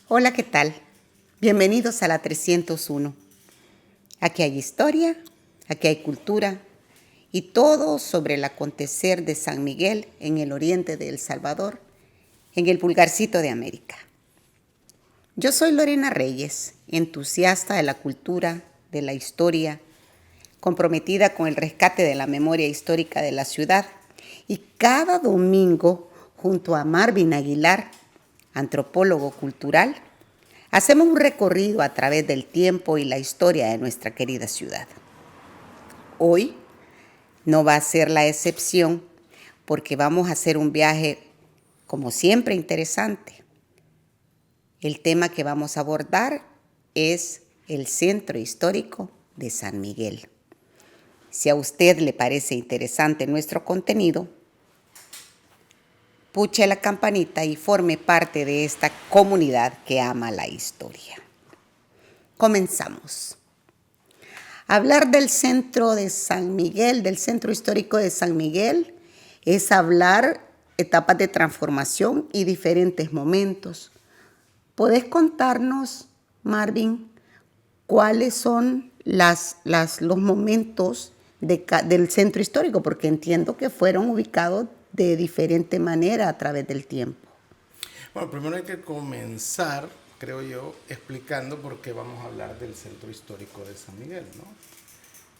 Hola, ¿qué tal? Bienvenidos a la 301. Aquí hay historia, aquí hay cultura y todo sobre el acontecer de San Miguel en el oriente de El Salvador, en el pulgarcito de América. Yo soy Lorena Reyes, entusiasta de la cultura, de la historia, comprometida con el rescate de la memoria histórica de la ciudad, y cada domingo, junto a Marvin Aguilar, antropólogo cultural, hacemos un recorrido a través del tiempo y la historia de nuestra querida ciudad. Hoy no va a ser la excepción porque vamos a hacer un viaje, como siempre, interesante. El tema que vamos a abordar es el centro histórico de San Miguel. Si a usted le parece interesante nuestro contenido, puche la campanita y forme parte de esta comunidad que ama la historia. Comenzamos. Hablar del centro de San Miguel, del centro histórico de San Miguel, es hablar etapas de transformación y diferentes momentos. ¿Podés contarnos, Marvin, cuáles son los momentos del centro histórico? Porque entiendo que fueron ubicados de diferente manera a través del tiempo. Bueno, primero hay que comenzar, creo yo, explicando por qué vamos a hablar del centro histórico de San Miguel, ¿no?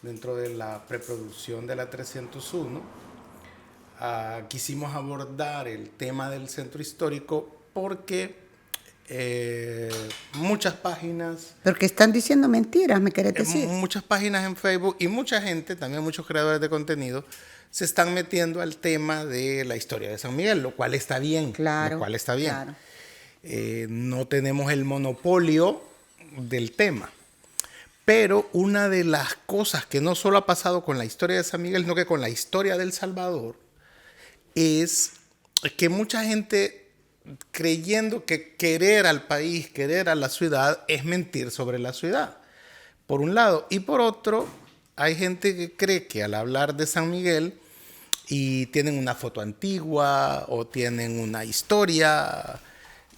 Dentro de la preproducción de la 301, quisimos abordar el tema del centro histórico porque muchas páginas... Porque están diciendo mentiras, ¿me querés decir? Muchas páginas en Facebook y mucha gente, también muchos creadores de contenido, se están metiendo al tema de la historia de San Miguel, lo cual está bien. Claro, lo cual está bien. Claro. No tenemos el monopolio del tema. Pero una de las cosas que no solo ha pasado con la historia de San Miguel, sino que con la historia del Salvador, es que mucha gente, creyendo que querer al país, querer a la ciudad, es mentir sobre la ciudad, por un lado. Y por otro, hay gente que cree que al hablar de San Miguel y tienen una foto antigua o tienen una historia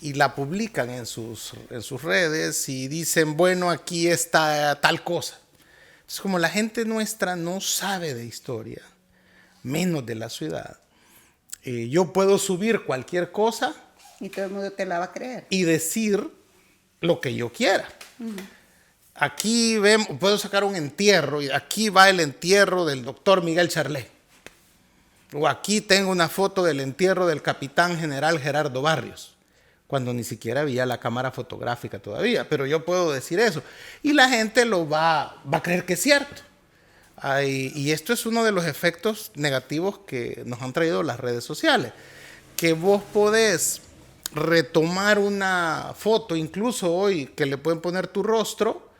y la publican en sus redes y dicen, bueno, aquí está tal cosa. Entonces, como la gente nuestra no sabe de historia, menos de la ciudad, yo puedo subir cualquier cosa Y todo el mundo te la va a creer. y decir lo que yo quiera. Aquí puedo sacar un entierro y aquí va el entierro del doctor Miguel Charlet. O aquí tengo una foto del entierro del capitán general Gerardo Barrios, cuando ni siquiera había la cámara fotográfica todavía, pero yo puedo decir eso. Y la gente lo va a creer que es cierto. Y esto es uno de los efectos negativos que nos han traído las redes sociales, que vos podés retomar una foto, incluso hoy, que le pueden poner tu rostro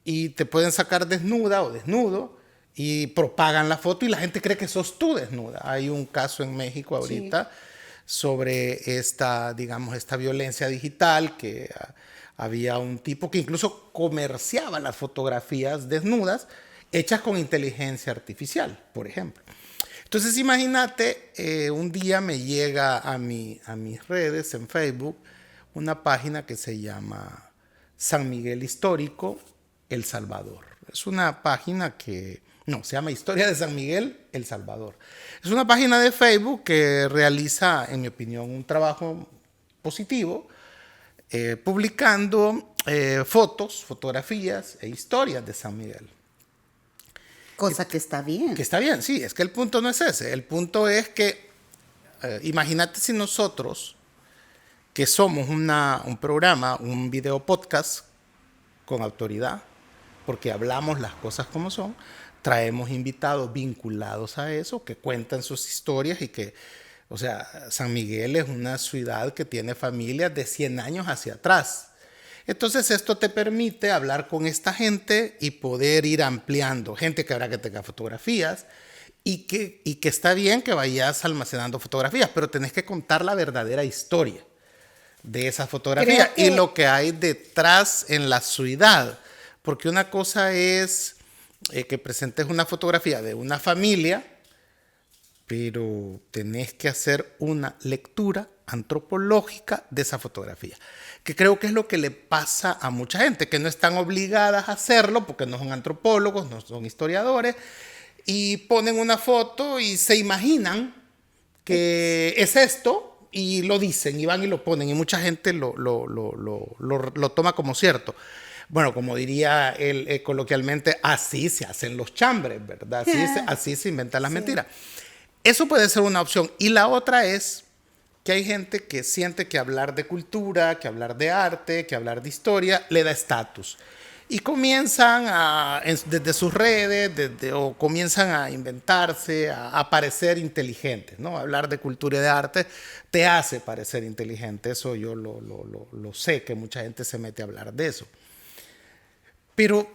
y te pueden sacar desnuda o desnudo y propagan la foto y la gente cree que sos tú desnuda. Hay un caso en México ahorita sobre esta violencia digital, que había un tipo que incluso comerciaba las fotografías desnudas hechas con inteligencia artificial, por ejemplo. Entonces imagínate, un día me llega a mis redes en Facebook una página que se llama San Miguel Histórico, El Salvador. Es una página se llama Historia de San Miguel, El Salvador. Es una página de Facebook que realiza, en mi opinión, un trabajo positivo, publicando fotos, fotografías e historias de San Miguel. Cosa que está bien. Que está bien, sí, es que el punto no es ese. El punto es que, imagínate si nosotros, que somos un programa, un video podcast con autoridad, porque hablamos las cosas como son, traemos invitados vinculados a eso, que cuentan sus historias y que, o sea, San Miguel es una ciudad que tiene familias de 100 años hacia atrás. Entonces esto te permite hablar con esta gente y poder ir ampliando. Gente que habrá que tenga fotografías y que está bien que vayas almacenando fotografías, pero tenés que contar la verdadera historia de esas fotografías y lo que hay detrás en la ciudad. Porque una cosa es que presentes una fotografía de una familia, pero tenés que hacer una lectura antropológica de esa fotografía, que creo que es lo que le pasa a mucha gente, que no están obligadas a hacerlo porque no son antropólogos, no son historiadores, y ponen una foto y se imaginan que es esto y lo dicen y van y lo ponen y mucha gente lo toma como cierto. Bueno, como diría él coloquialmente, así se hacen los chambres, ¿verdad? Así se inventan las mentiras. Eso puede ser una opción. Y la otra es que hay gente que siente que hablar de cultura, que hablar de arte, que hablar de historia le da estatus. Y comienzan desde sus redes, o comienzan a inventarse, a parecer inteligentes, ¿no? Hablar de cultura y de arte te hace parecer inteligente. Eso yo lo sé, que mucha gente se mete a hablar de eso. Pero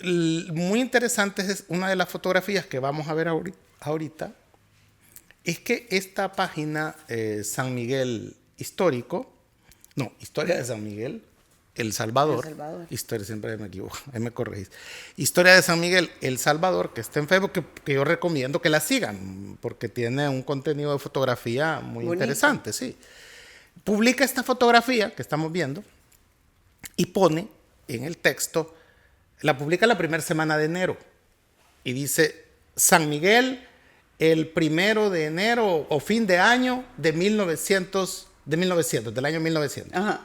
muy interesante es una de las fotografías que vamos a ver ahorita, es que esta página San Miguel Histórico, no, Historia de San Miguel, El Salvador. Historia, siempre me equivoco, ahí me corregís. Historia de San Miguel, El Salvador, que está en Facebook, que yo recomiendo que la sigan, porque tiene un contenido de fotografía muy interesante, sí. Publica esta fotografía que estamos viendo y pone en el texto, la publica la primera semana de enero y dice San Miguel el 1 de enero o fin de año del año 1900. Ajá.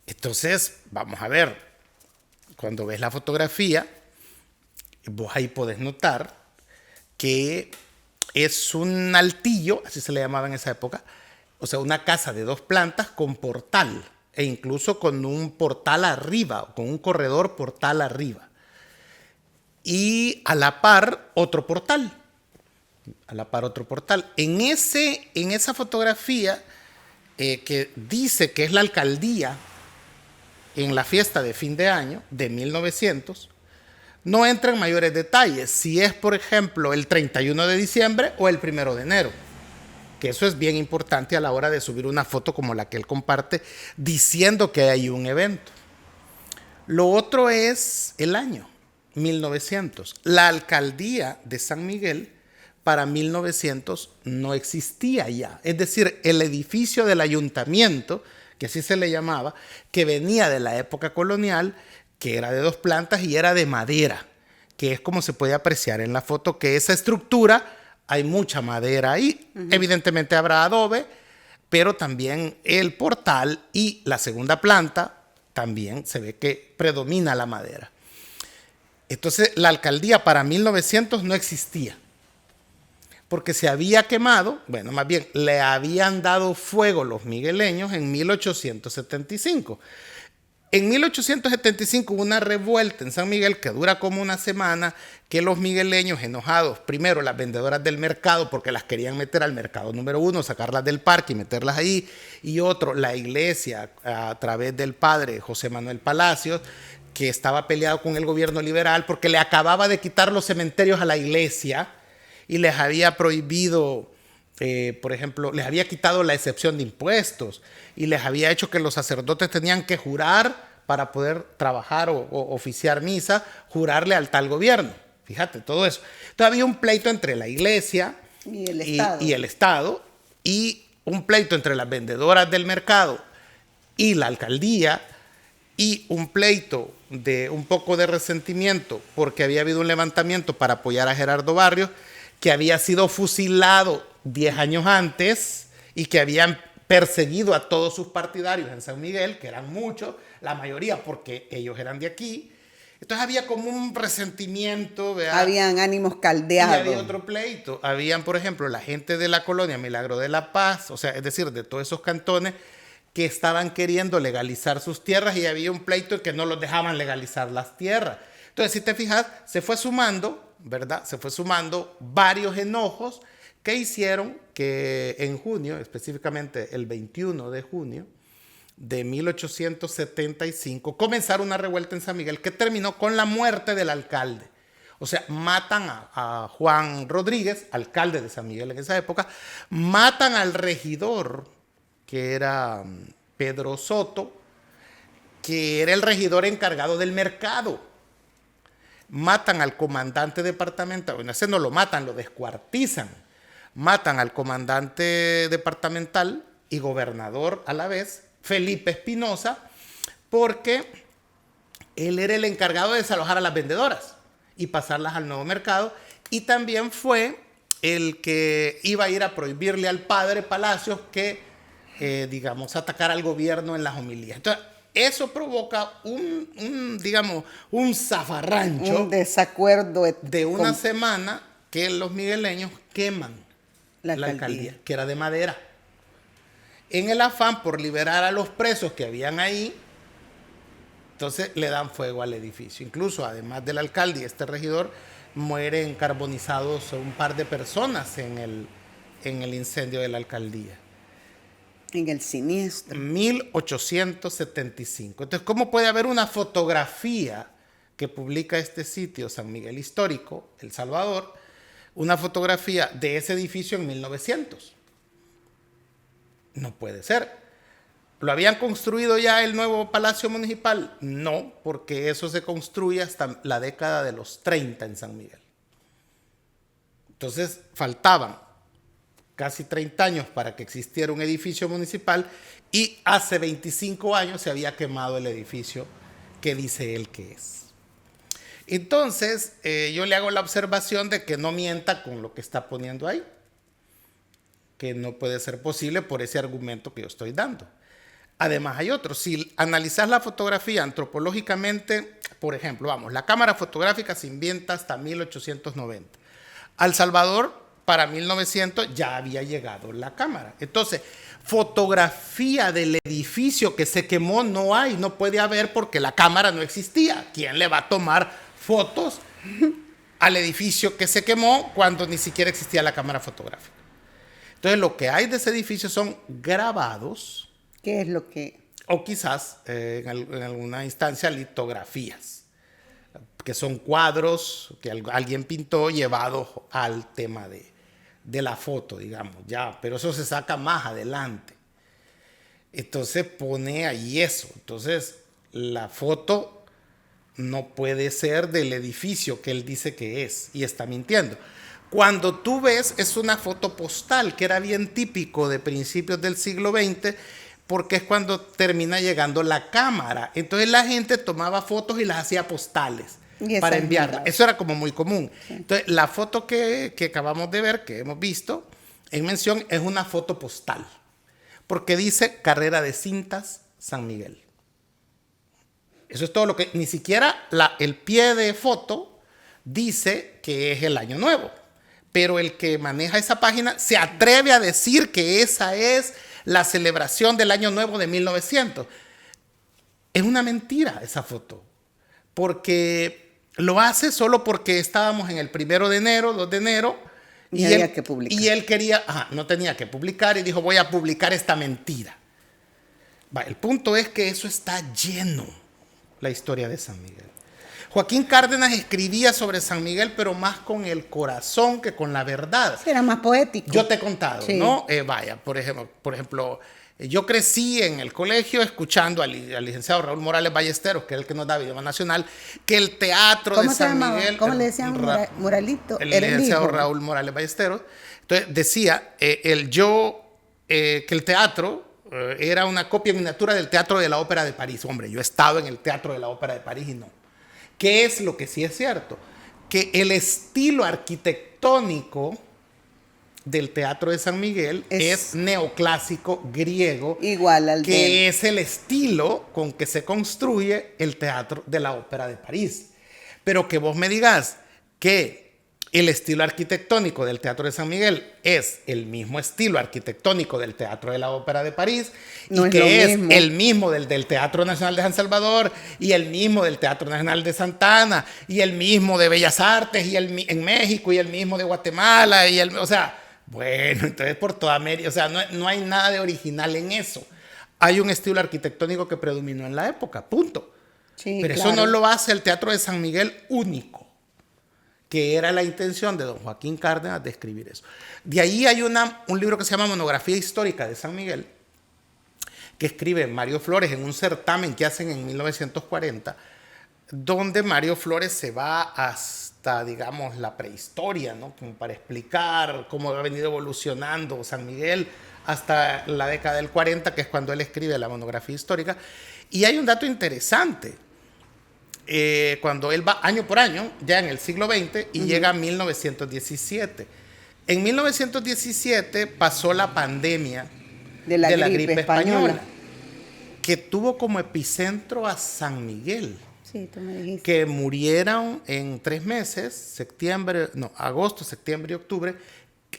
Entonces, vamos a ver, cuando ves la fotografía, vos ahí podés notar que es un altillo, así se le llamaba en esa época, o sea, una casa de 2 plantas con portal, e incluso con un portal arriba, con un corredor portal arriba. Y a la par, otro portal. En esa fotografía que dice que es la alcaldía en la fiesta de fin de año de 1900, no entra en mayores detalles si es, por ejemplo, el 31 de diciembre o el 1 de enero. Que eso es bien importante a la hora de subir una foto como la que él comparte, diciendo que hay un evento. Lo otro es el año, 1900. La alcaldía de San Miguel para 1900 no existía ya. Es decir, el edificio del ayuntamiento, que así se le llamaba, que venía de la época colonial, que era de 2 plantas y era de madera, que es como se puede apreciar en la foto, que esa estructura, hay mucha madera ahí. Evidentemente habrá adobe, pero también el portal y la segunda planta también se ve que predomina la madera. Entonces, la alcaldía para 1900 no existía, porque se había quemado, bueno, más bien, le habían dado fuego los migueleños en 1875. En 1875 hubo una revuelta en San Miguel que dura como una semana, que los migueleños enojados, primero las vendedoras del mercado porque las querían meter al mercado número 1, sacarlas del parque y meterlas ahí, y otro, la iglesia a través del padre José Manuel Palacios, que estaba peleado con el gobierno liberal porque le acababa de quitar los cementerios a la iglesia y les había prohibido, por ejemplo, les había quitado la excepción de impuestos y les había hecho que los sacerdotes tenían que jurar para poder trabajar o oficiar misa, jurarle al tal gobierno. Fíjate, todo eso. Entonces había un pleito entre la iglesia y el Estado, y un pleito entre las vendedoras del mercado y la alcaldía, y un pleito de un poco de resentimiento porque había habido un levantamiento para apoyar a Gerardo Barrios, que había sido fusilado 10 años antes y que habían perseguido a todos sus partidarios en San Miguel, que eran muchos, la mayoría porque ellos eran de aquí. Entonces había como un resentimiento, ¿verdad? Habían ánimos caldeados. Y había otro pleito. Habían, por ejemplo, la gente de la colonia Milagro de la Paz, o sea, es decir, de todos esos cantones que estaban queriendo legalizar sus tierras, y había un pleito en que no los dejaban legalizar las tierras. Entonces, si te fijas, se fue sumando, ¿verdad? Se fue sumando varios enojos que hicieron que en junio, específicamente el 21 de junio de 1875, comenzara una revuelta en San Miguel que terminó con la muerte del alcalde. O sea, matan a Juan Rodríguez, alcalde de San Miguel en esa época, matan al regidor, que era Pedro Soto, que era el regidor encargado del mercado. Matan al comandante departamental, bueno, ese no lo matan, lo descuartizan. Matan al comandante departamental y gobernador a la vez, Felipe Espinosa, porque él era el encargado de desalojar a las vendedoras y pasarlas al nuevo mercado, y también fue el que iba a ir a prohibirle al padre Palacios que, digamos, atacara al gobierno en las homilías. Entonces, eso provoca un zafarrancho. Un desacuerdo de una semana que los migueleños queman la alcaldía, que era de madera. En el afán por liberar a los presos que habían ahí, entonces le dan fuego al edificio. Incluso, además del alcalde y este regidor, mueren carbonizados un par de personas en el incendio de la alcaldía. En el siniestro. 1875. Entonces, ¿cómo puede haber una fotografía que publica este sitio, San Miguel Histórico, El Salvador, una fotografía de ese edificio en 1900? No puede ser. ¿Lo habían construido ya el nuevo Palacio Municipal? No, porque eso se construye hasta la década de los 30 en San Miguel. Entonces, faltaban casi 30 años para que existiera un edificio municipal, y hace 25 años se había quemado el edificio que dice él que es. Entonces, yo le hago la observación de que no mienta con lo que está poniendo ahí, que no puede ser posible por ese argumento que yo estoy dando. Además, hay otros. Si analizas la fotografía antropológicamente, por ejemplo, vamos, la cámara fotográfica se inventa hasta 1890. Al Salvador, para 1900, ya había llegado la cámara. Entonces, fotografía del edificio que se quemó no hay, no puede haber, porque la cámara no existía. ¿Quién le va a tomar fotos al edificio que se quemó cuando ni siquiera existía la cámara fotográfica? Entonces, lo que hay de ese edificio son grabados. ¿Qué es lo que...? O quizás, en alguna instancia, litografías, que son cuadros que alguien pintó llevados al tema de la foto, digamos, ya, pero eso se saca más adelante. Entonces pone ahí eso. Entonces, la foto no puede ser del edificio que él dice que es, y está mintiendo. Cuando tú ves, es una foto postal, que era bien típico de principios del siglo XX, porque es cuando termina llegando la cámara. Entonces la gente tomaba fotos y las hacía postales para enviarlas. Eso era como muy común. Sí. Entonces, la foto que acabamos de ver, que hemos visto en mención, es una foto postal, porque dice Carrera de Cintas San Miguel. Eso es todo lo que... Ni siquiera el pie de foto dice que es el año nuevo, pero el que maneja esa página se atreve a decir que esa es la celebración del año nuevo de 1900. Es una mentira esa foto, porque lo hace solo porque estábamos en el 1 de enero, 2 de enero, y había que publicar. Y él quería, no tenía que publicar, y dijo, voy a publicar esta mentira. El punto es que eso está lleno, la historia de San Miguel. Joaquín Cárdenas escribía sobre San Miguel, pero más con el corazón que con la verdad. Sí, era más poético. Yo te he contado, sí. ¿No? Por ejemplo, yo crecí en el colegio escuchando al licenciado Raúl Morales Ballesteros, que es el que nos da Idioma Nacional, que el teatro de San Miguel... ¿Cómo le decían Moralito? El licenciado Raúl Morales Ballesteros. Entonces decía que el teatro era una copia miniatura del Teatro de la Ópera de París. Hombre, yo he estado en el Teatro de la Ópera de París y no. ¿Qué es lo que sí es cierto? Que el estilo arquitectónico del Teatro de San Miguel es neoclásico griego, igual al que es el estilo con que se construye el Teatro de la Ópera de París. Pero que vos me digas que el estilo arquitectónico del Teatro de San Miguel es el mismo estilo arquitectónico del Teatro de la Ópera de París, no, y que es el mismo del Teatro Nacional de San Salvador, y el mismo del Teatro Nacional de Santa Ana, y el mismo de Bellas Artes en México, y el mismo de Guatemala, o sea, bueno, entonces por toda América, o sea, no hay nada de original en eso. Hay un estilo arquitectónico que predominó en la época, punto. Sí, pero claro, eso no lo hace el Teatro de San Miguel único, que era la intención de don Joaquín Cárdenas de escribir eso. De ahí hay un libro que se llama Monografía Histórica de San Miguel, que escribe Mario Flores en un certamen que hacen en 1940, donde Mario Flores se va hasta, digamos, la prehistoria, ¿no? Como para explicar cómo ha venido evolucionando San Miguel hasta la década del 40, que es cuando él escribe la monografía histórica. Y hay un dato interesante. Cuando él va año por año, ya en el siglo XX, y llega a 1917. En 1917 pasó la pandemia de la gripe española, que tuvo como epicentro a San Miguel. Sí, tú me dijiste. Que murieron en 3 meses, agosto, septiembre y octubre,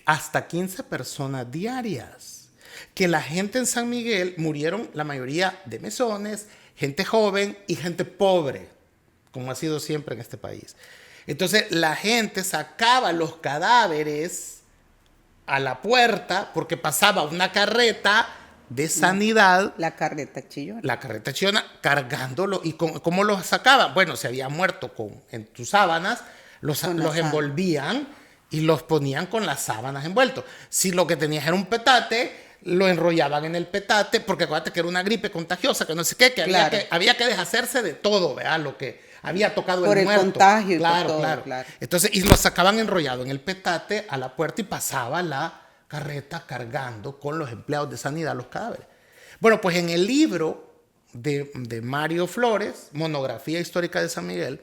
hasta 15 personas diarias. Que la gente en San Miguel murieron, la mayoría de mesones, gente joven y gente pobre, como ha sido siempre en este país. Entonces la gente sacaba los cadáveres a la puerta porque pasaba una carreta de sanidad. La carreta chillona. La carreta chillona cargándolo. ¿Y cómo los sacaban? Bueno, se había muerto en tus sábanas, los envolvían y los ponían con las sábanas envueltos. Si lo que tenías era un petate, lo enrollaban en el petate, porque acuérdate que era una gripe contagiosa, que no sé qué, que había que deshacerse de todo, ¿verdad? Lo que había tocado por el muerto. Contagio claro, todo, claro. claro. Entonces, y lo sacaban enrollado en el petate a la puerta y pasaba la carreta cargando con los empleados de sanidad los cadáveres. Bueno, pues en el libro de Mario Flores, Monografía Histórica de San Miguel,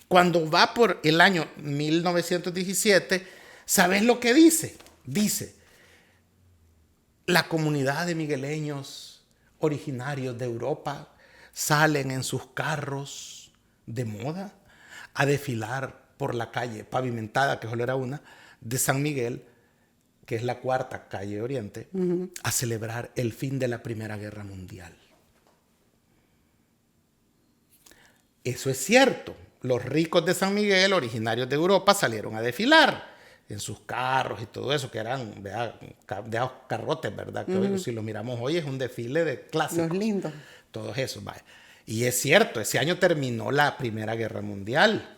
cuando va por el año 1917, ¿sabes lo que dice? Dice, la comunidad de migueleños originarios de Europa salen en sus carros de moda a desfilar por la calle pavimentada, que solo era una, de San Miguel, que es la 4ª calle Oriente, a celebrar el fin de la Primera Guerra Mundial. Eso es cierto. Los ricos de San Miguel, originarios de Europa, salieron a desfilar en sus carros y todo eso, que eran de carrotes, ¿verdad? Que hoy, si lo miramos hoy, es un desfile de clásicos. Los lindos. Todos esos, vaya. Y es cierto, ese año terminó la Primera Guerra Mundial.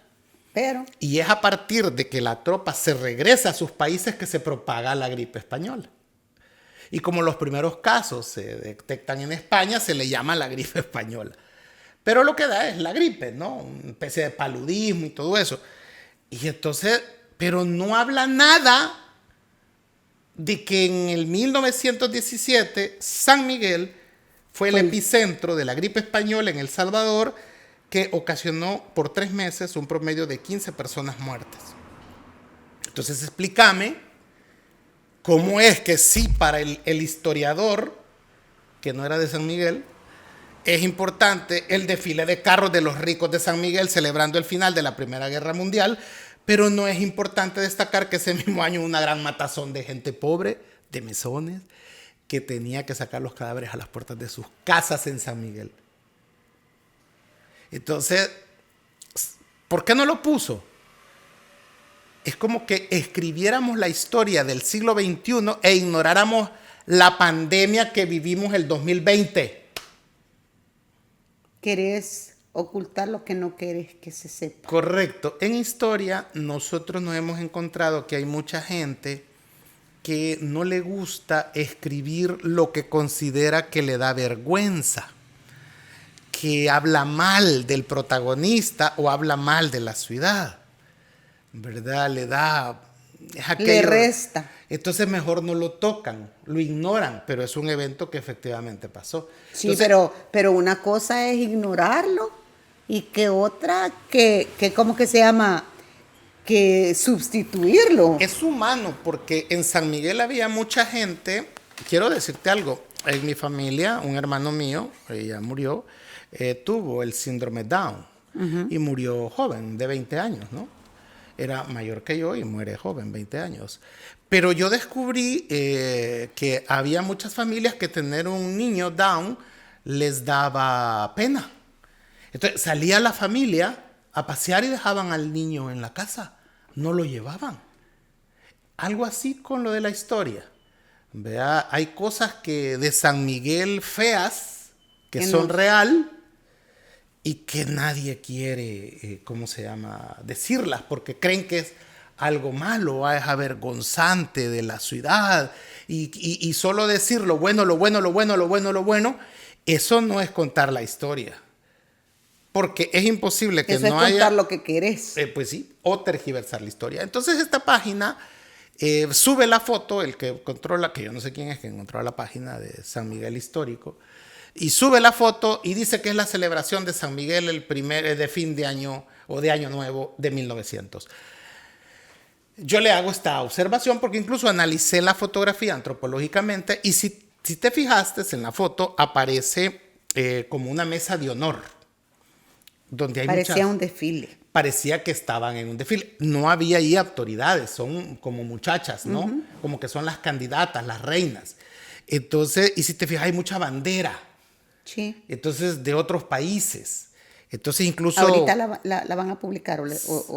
Y es a partir de que la tropa se regresa a sus países que se propaga la gripe española. Y como los primeros casos se detectan en España, se le llama la gripe española. Pero lo que da es la gripe, ¿no? Una especie de paludismo y todo eso. Y entonces, pero no habla nada de que en el 1917 San Miguel fue el epicentro de la gripe española en El Salvador, que ocasionó por 3 meses un promedio de 15 personas muertas. Entonces explícame cómo es que sí para el historiador, que no era de San Miguel, es importante el desfile de carros de los ricos de San Miguel celebrando el final de la Primera Guerra Mundial, pero no es importante destacar que ese mismo año hubo una gran matazón de gente pobre, de mesones, que tenía que sacar los cadáveres a las puertas de sus casas en San Miguel. Entonces, ¿por qué no lo puso? Es como que escribiéramos la historia del siglo XXI e ignoráramos la pandemia que vivimos el 2020. ¿Querés ocultar lo que no querés que se sepa? Correcto. En historia, nosotros nos hemos encontrado que hay mucha gente que no le gusta escribir lo que considera que le da vergüenza, que habla mal del protagonista o habla mal de la ciudad, ¿verdad? Le resta. Entonces mejor no lo tocan, lo ignoran, pero es un evento que efectivamente pasó. Sí, entonces, pero una cosa es ignorarlo y que otra que ¿cómo que se llama? Que sustituirlo. Es humano, porque en San Miguel había mucha gente. Quiero decirte algo, en mi familia, un hermano mío, ella murió, tuvo el síndrome Down y murió joven, de 20 años, ¿no? Era mayor que yo y muere joven, 20 años. Pero yo descubrí que había muchas familias que tener un niño Down les daba pena. Entonces salía la familia a pasear y dejaban al niño en la casa. No lo llevaban. Algo así con lo de la historia. Vea, hay cosas que de San Miguel feas, que son real y que nadie quiere, decirlas, porque creen que es algo malo, es avergonzante de la ciudad. Y solo decir lo bueno, eso no es contar la historia. Porque es imposible que eso no es haya... contar lo que querés. Pues sí, o tergiversar la historia. Entonces esta página Sube la foto, el que controla, que yo no sé quién es, que controla la página de San Miguel Histórico, y sube la foto y dice que es la celebración de San Miguel, el primer de fin de año o de año nuevo de 1900. Yo le hago esta observación porque incluso analicé la fotografía antropológicamente y si te fijaste en la foto aparece como una mesa de honor donde hay Parecía un desfile. Parecía que estaban en un desfile. No había ahí autoridades, son como muchachas, ¿no? Como que son las candidatas, las reinas. Entonces, y si te fijas, hay mucha bandera. Sí. Entonces, de otros países. Entonces, incluso... ¿Ahorita la van a publicar?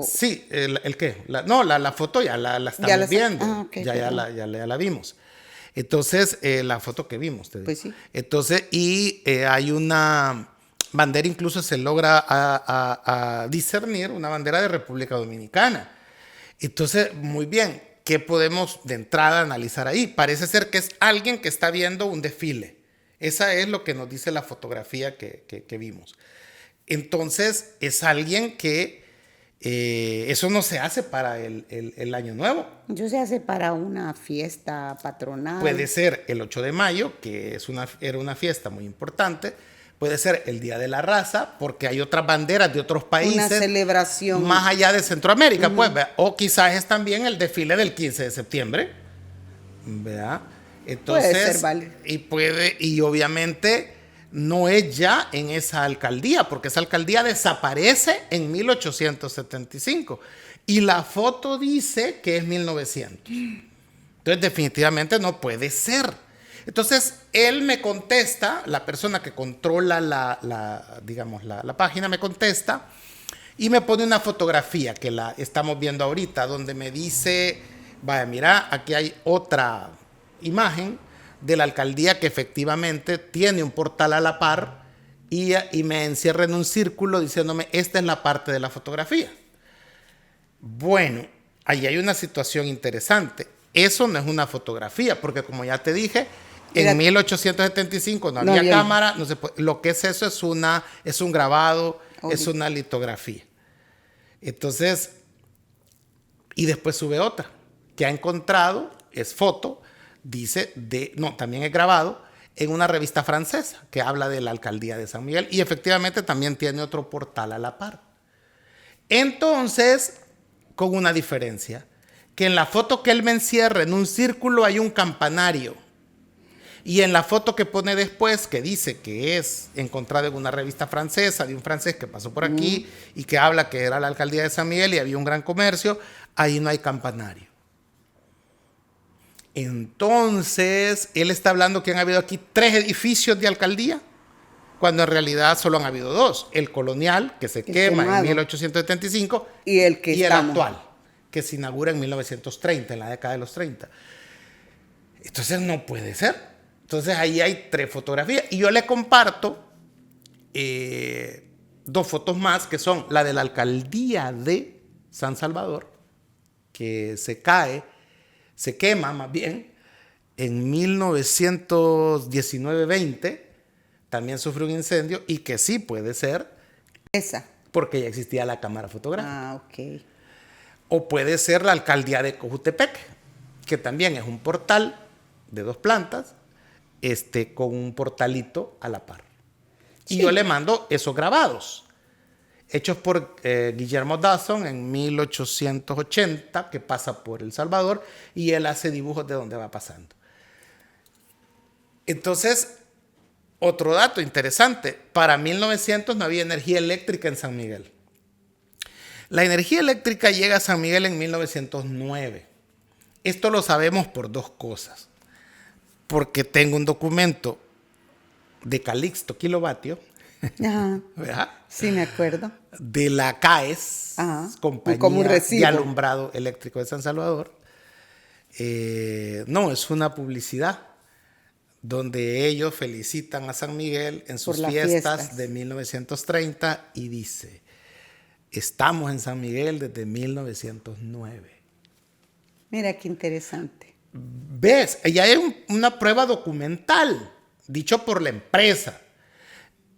Sí, ¿el qué? La foto ya la estamos viendo. Okay, ya la vimos. Entonces, la foto que vimos, te digo. Pues sí. Entonces, y hay una bandera, incluso se logra a discernir, una bandera de República Dominicana. Entonces, muy bien, ¿qué podemos de entrada analizar ahí? Parece ser que es alguien que está viendo un desfile. Esa es lo que nos dice la fotografía que vimos. Entonces, es alguien que eso no se hace para el Año Nuevo. Yo se hace para una fiesta patronal. Puede ser el 8 de mayo, que era una fiesta muy importante. Puede ser el Día de la Raza, porque hay otras banderas de otros países. Una celebración. Más allá de Centroamérica, pues. ¿Vea? O quizás es también el desfile del 15 de septiembre. ¿Vea? Entonces, puede ser, vale. Y obviamente no es ya en esa alcaldía, porque esa alcaldía desaparece en 1875. Y la foto dice que es 1900. Entonces, definitivamente no puede ser. Entonces, él me contesta, la persona que controla la página me contesta y me pone una fotografía que la estamos viendo ahorita, donde me dice, vaya, mira, aquí hay otra imagen de la alcaldía que efectivamente tiene un portal a la par y me encierra en un círculo diciéndome, esta es la parte de la fotografía. Bueno, ahí hay una situación interesante. Eso no es una fotografía, porque como ya te dije, en 1875 no había cámara, no se puede, lo que es eso es un grabado, es una litografía. Entonces, y después sube otra, que ha encontrado, es foto, dice, también es grabado, en una revista francesa que habla de la alcaldía de San Miguel y efectivamente también tiene otro portal a la par. Entonces, con una diferencia, que en la foto que él me encierra en un círculo hay un campanario. Y en la foto que pone después, que dice que es encontrada en una revista francesa, de un francés que pasó por aquí y que habla que era la alcaldía de San Miguel y había un gran comercio, ahí no hay campanario. Entonces, él está hablando que han habido aquí 3 edificios de alcaldía, cuando en realidad solo han habido 2. El colonial, que se quema en 1875, y el actual, que se inaugura en 1930, en la década de los 30. Entonces, no puede ser. Entonces ahí hay 3 fotografías y yo le comparto 2 fotos más que son la de la alcaldía de San Salvador, que se quema más bien en 1919-20, también sufrió un incendio y que sí puede ser esa, porque ya existía la cámara fotográfica. Ah, ok. O puede ser la alcaldía de Cojutepec, que también es un portal de 2 plantas, con un portalito a la par. Sí. Y yo le mando esos grabados, hechos por Guillermo Dawson en 1880, que pasa por El Salvador, y él hace dibujos de donde va pasando. Entonces, otro dato interesante, para 1900 no había energía eléctrica en San Miguel. La energía eléctrica llega a San Miguel en 1909. Esto lo sabemos por 2 cosas. Porque tengo un documento de Calixto Kilovatio. Ajá. ¿Verdad? Sí, me acuerdo. De la CAES, Compañía de Alumbrado Eléctrico de San Salvador. No, es una publicidad donde ellos felicitan a San Miguel en sus fiestas de 1930 y dice, estamos en San Miguel desde 1909. Mira qué interesante. ¿Ves? Ya hay una prueba documental, dicho por la empresa.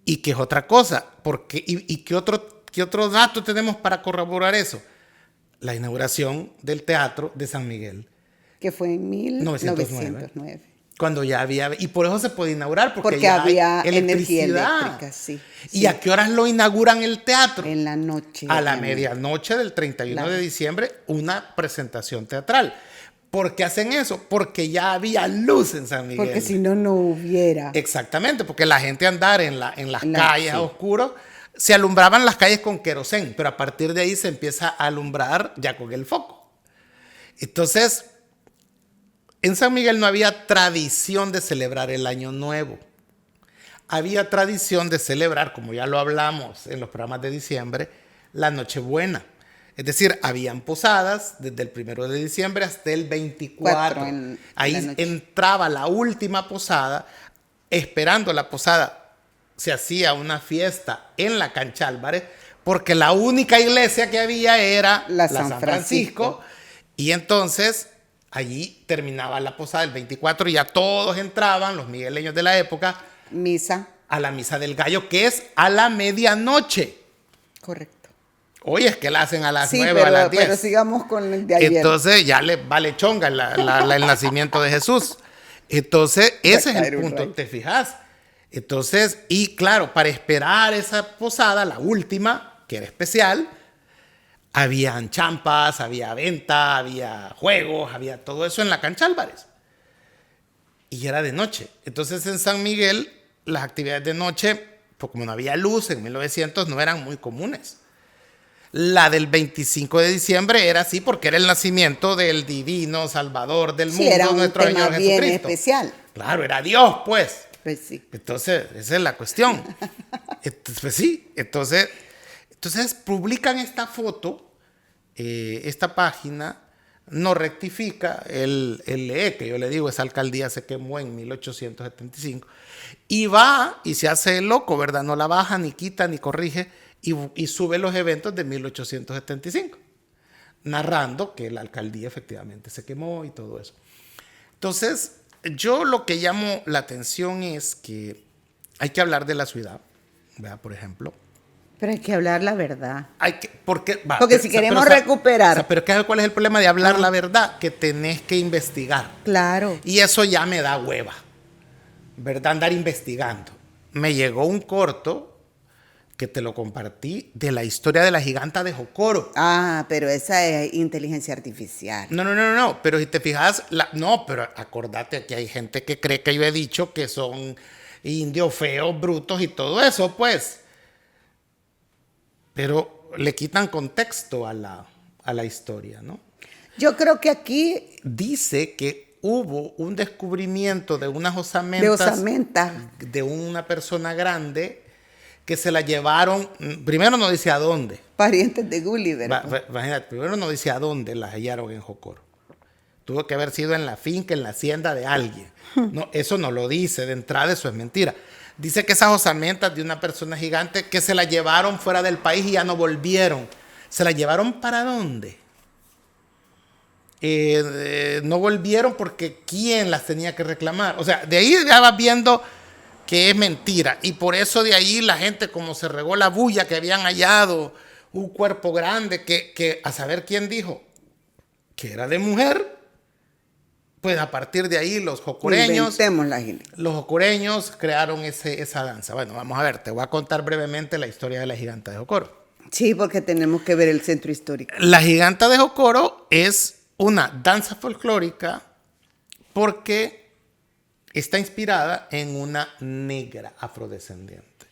¿Y qué es otra cosa? ¿Qué otro dato tenemos para corroborar eso? La inauguración del Teatro de San Miguel que fue en 909. 1909. Cuando ya había, y por eso se puede inaugurar, porque Porque ya había hay energía electricidad. eléctrica, sí. ¿Y sí. a qué horas lo inauguran el teatro? En la noche. A la obviamente. medianoche del 31 Claro. de diciembre, una presentación teatral. ¿Por qué hacen eso? Porque ya había luz en San Miguel. Porque si no, no hubiera. Exactamente, porque la gente andar en las calles sí. a oscuro, se alumbraban las calles con querosén, pero a partir de ahí se empieza a alumbrar ya con el foco. Entonces, en San Miguel no había tradición de celebrar el Año Nuevo. Había tradición de celebrar, como ya lo hablamos en los programas de diciembre, la Nochebuena. Es decir, habían posadas desde el 1 de diciembre hasta el 24. Ahí entraba la última posada, esperando la posada. Se hacía una fiesta en la Cancha Álvarez, porque la única iglesia que había era la San Francisco. Y entonces allí terminaba la posada el 24 y ya todos entraban, los migueleños de la época, Misa. a la misa del gallo, que es a la medianoche. Correcto. Oye, es que la hacen a las Sí, 9 o a las 10. Pero sigamos con el de ayer. Entonces ya le vale chonga el nacimiento de Jesús. Entonces, ese es el punto, ¿te fijas? Entonces, y claro, para esperar esa posada, la última, que era especial, habían champas, había venta, había juegos, había todo eso en la Cancha Álvarez. Y era de noche. Entonces, en San Miguel, las actividades de noche, pues como no había luz en 1900, no eran muy comunes. La del 25 de diciembre era así porque era el nacimiento del divino Salvador del mundo, era un nuestro tema Señor bien Jesucristo. especial. Claro, era Dios, pues. Pues sí. Entonces, esa es la cuestión. Pues sí, entonces publican esta foto, esta página, no rectifica, el lee, que yo le digo, esa alcaldía se quemó en 1875, y va y se hace loco, ¿verdad? No la baja, ni quita, ni corrige, y sube los eventos de 1875, narrando que la alcaldía efectivamente se quemó y todo eso. Entonces, yo lo que llamo la atención es que hay que hablar de la ciudad, ¿verdad? Por ejemplo. Pero hay que hablar la verdad. Porque si queremos recuperar. Pero ¿cuál es el problema de hablar la verdad? Que tenés que investigar. Claro. Y eso ya me da hueva, ¿verdad? Andar investigando. Me llegó un corto que te lo compartí de la historia de la giganta de Jocoro. Ah, pero esa es inteligencia artificial. No. Pero si te fijas, no, pero acordate que hay gente que cree que yo he dicho que son indios feos, brutos y todo eso, pues. Pero le quitan contexto a la historia, ¿no? Yo creo que aquí dice que hubo un descubrimiento de unas osamentas de una persona grande que se la llevaron, primero no dice a dónde. Parientes de Gulliver. Imagínate, primero no dice a dónde las hallaron en Jocoro. Tuvo que haber sido en la finca, en la hacienda de alguien. No, eso no lo dice, de entrada eso es mentira. Dice que esas osamentas de una persona gigante que se la llevaron fuera del país y ya no volvieron. ¿Se la llevaron para dónde? No volvieron porque ¿quién las tenía que reclamar? O sea, de ahí ya vas viendo que es mentira. Y por eso de ahí la gente, como se regó la bulla que habían hallado un cuerpo grande, que a saber quién dijo que era de mujer, pues a partir de ahí los jocoreños crearon esa danza. Bueno, vamos a ver, te voy a contar brevemente la historia de la giganta de Jocoro. Sí, porque tenemos que ver el centro histórico. La giganta de Jocoro es una danza folclórica porque está inspirada en una negra afrodescendiente.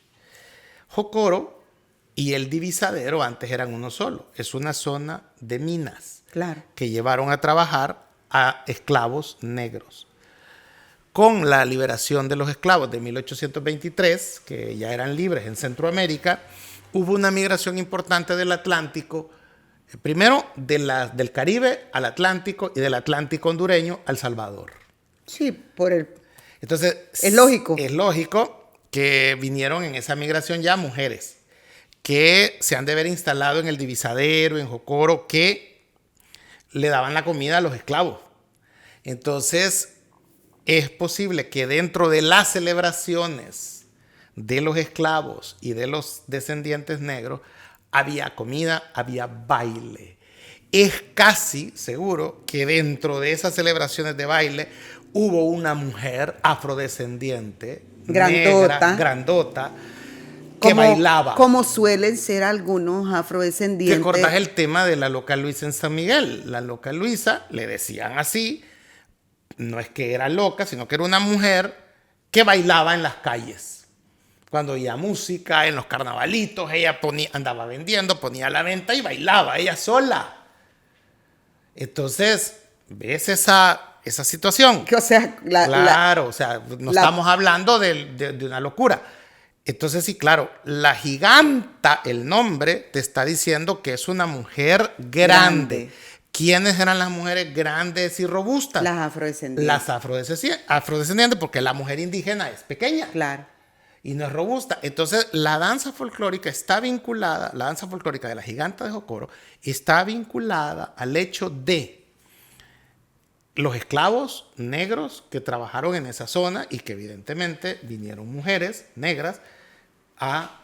Jocoro y el divisadero antes eran uno solo. Es una zona de minas, claro, que llevaron a trabajar a esclavos negros. Con la liberación de los esclavos de 1823, que ya eran libres en Centroamérica, hubo una migración importante del Atlántico, primero del Caribe al Atlántico y del Atlántico hondureño al Salvador. Sí, entonces es lógico. Es lógico que vinieron en esa migración ya mujeres que se han de haber instalado en el divisadero, en Jocoro, que le daban la comida a los esclavos. Entonces, es posible que dentro de las celebraciones de los esclavos y de los descendientes negros, había comida, había baile. es casi seguro que dentro de esas celebraciones de baile hubo una mujer afrodescendiente, grandota, negra, grandota, que bailaba. Como suelen ser algunos afrodescendientes. Que acordás el tema de la loca Luisa en San Miguel. La loca Luisa, le decían así, no es que era loca, sino que era una mujer que bailaba en las calles. Cuando oía música, en los carnavalitos, ella andaba vendiendo, ponía a la venta y bailaba, ella sola. Entonces, ¿ves esa situación? Que, o sea, o sea, no estamos hablando de una locura. Entonces, sí, claro, la giganta, el nombre, te está diciendo que es una mujer grande. ¿Quiénes eran las mujeres grandes y robustas? Las afrodescendientes. Las afrodescendientes, porque la mujer indígena es pequeña. Claro. Y no es robusta. Entonces, la danza folclórica está vinculada, la danza folclórica de la giganta de Jocoro, está vinculada al hecho de los esclavos negros que trabajaron en esa zona y que evidentemente vinieron mujeres negras a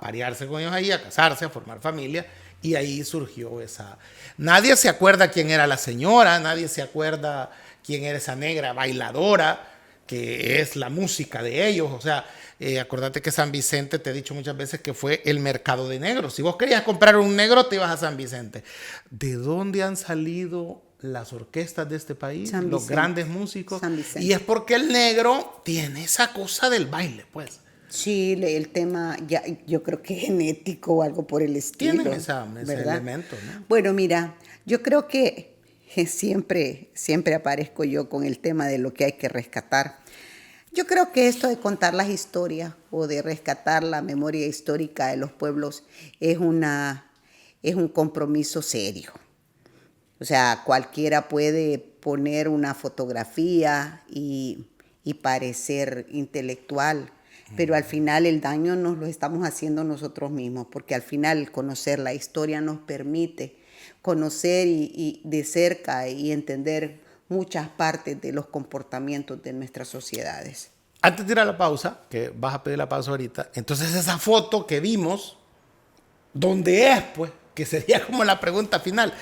parearse con ellos ahí, a casarse, a formar familia, y ahí surgió esa... Nadie se acuerda quién era la señora, nadie se acuerda quién era esa negra bailadora, que es la música de ellos. O sea, acordate que San Vicente, te he dicho muchas veces que fue el mercado de negros. Si vos querías comprar un negro, te ibas a San Vicente. ¿De dónde han salido las orquestas de este país? Los grandes músicos. Y es porque el negro tiene esa cosa del baile, pues. Sí, el tema, ya, yo creo que genético o algo por el estilo. Tienen ese elemento, ¿no? Bueno, mira, yo creo que siempre aparezco yo con el tema de lo que hay que rescatar. Yo creo que esto de contar las historias o de rescatar la memoria histórica de los pueblos es un compromiso serio. O sea, cualquiera puede poner una fotografía y parecer intelectual, pero al final el daño nos lo estamos haciendo nosotros mismos, porque al final conocer la historia nos permite conocer y de cerca y entender muchas partes de los comportamientos de nuestras sociedades. Antes de ir a la pausa, que vas a pedir la pausa ahorita, entonces esa foto que vimos, ¿dónde es? Pues, que sería como la pregunta final.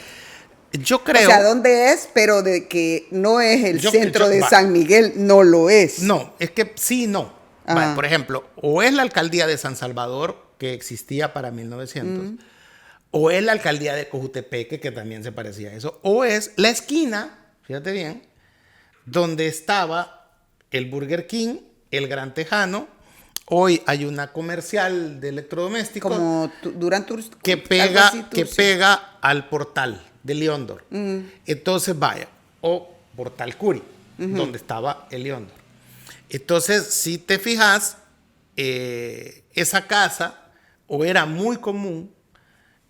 Yo creo... O sea, ¿dónde es? Pero de que no es el centro de San Miguel, no lo es. No, es que sí, no. Vale, por ejemplo, o es la alcaldía de San Salvador, que existía para 1900, o es la alcaldía de Cojutepeque, que también se parecía a eso, o es la esquina, fíjate bien, donde estaba el Burger King, el Gran Tejano. Hoy hay una comercial de electrodomésticos como Durant que pega al portal de Leondor. Entonces, vaya, o portal Curi, donde estaba el Leondor. Entonces, si te fijas, esa casa, o era muy común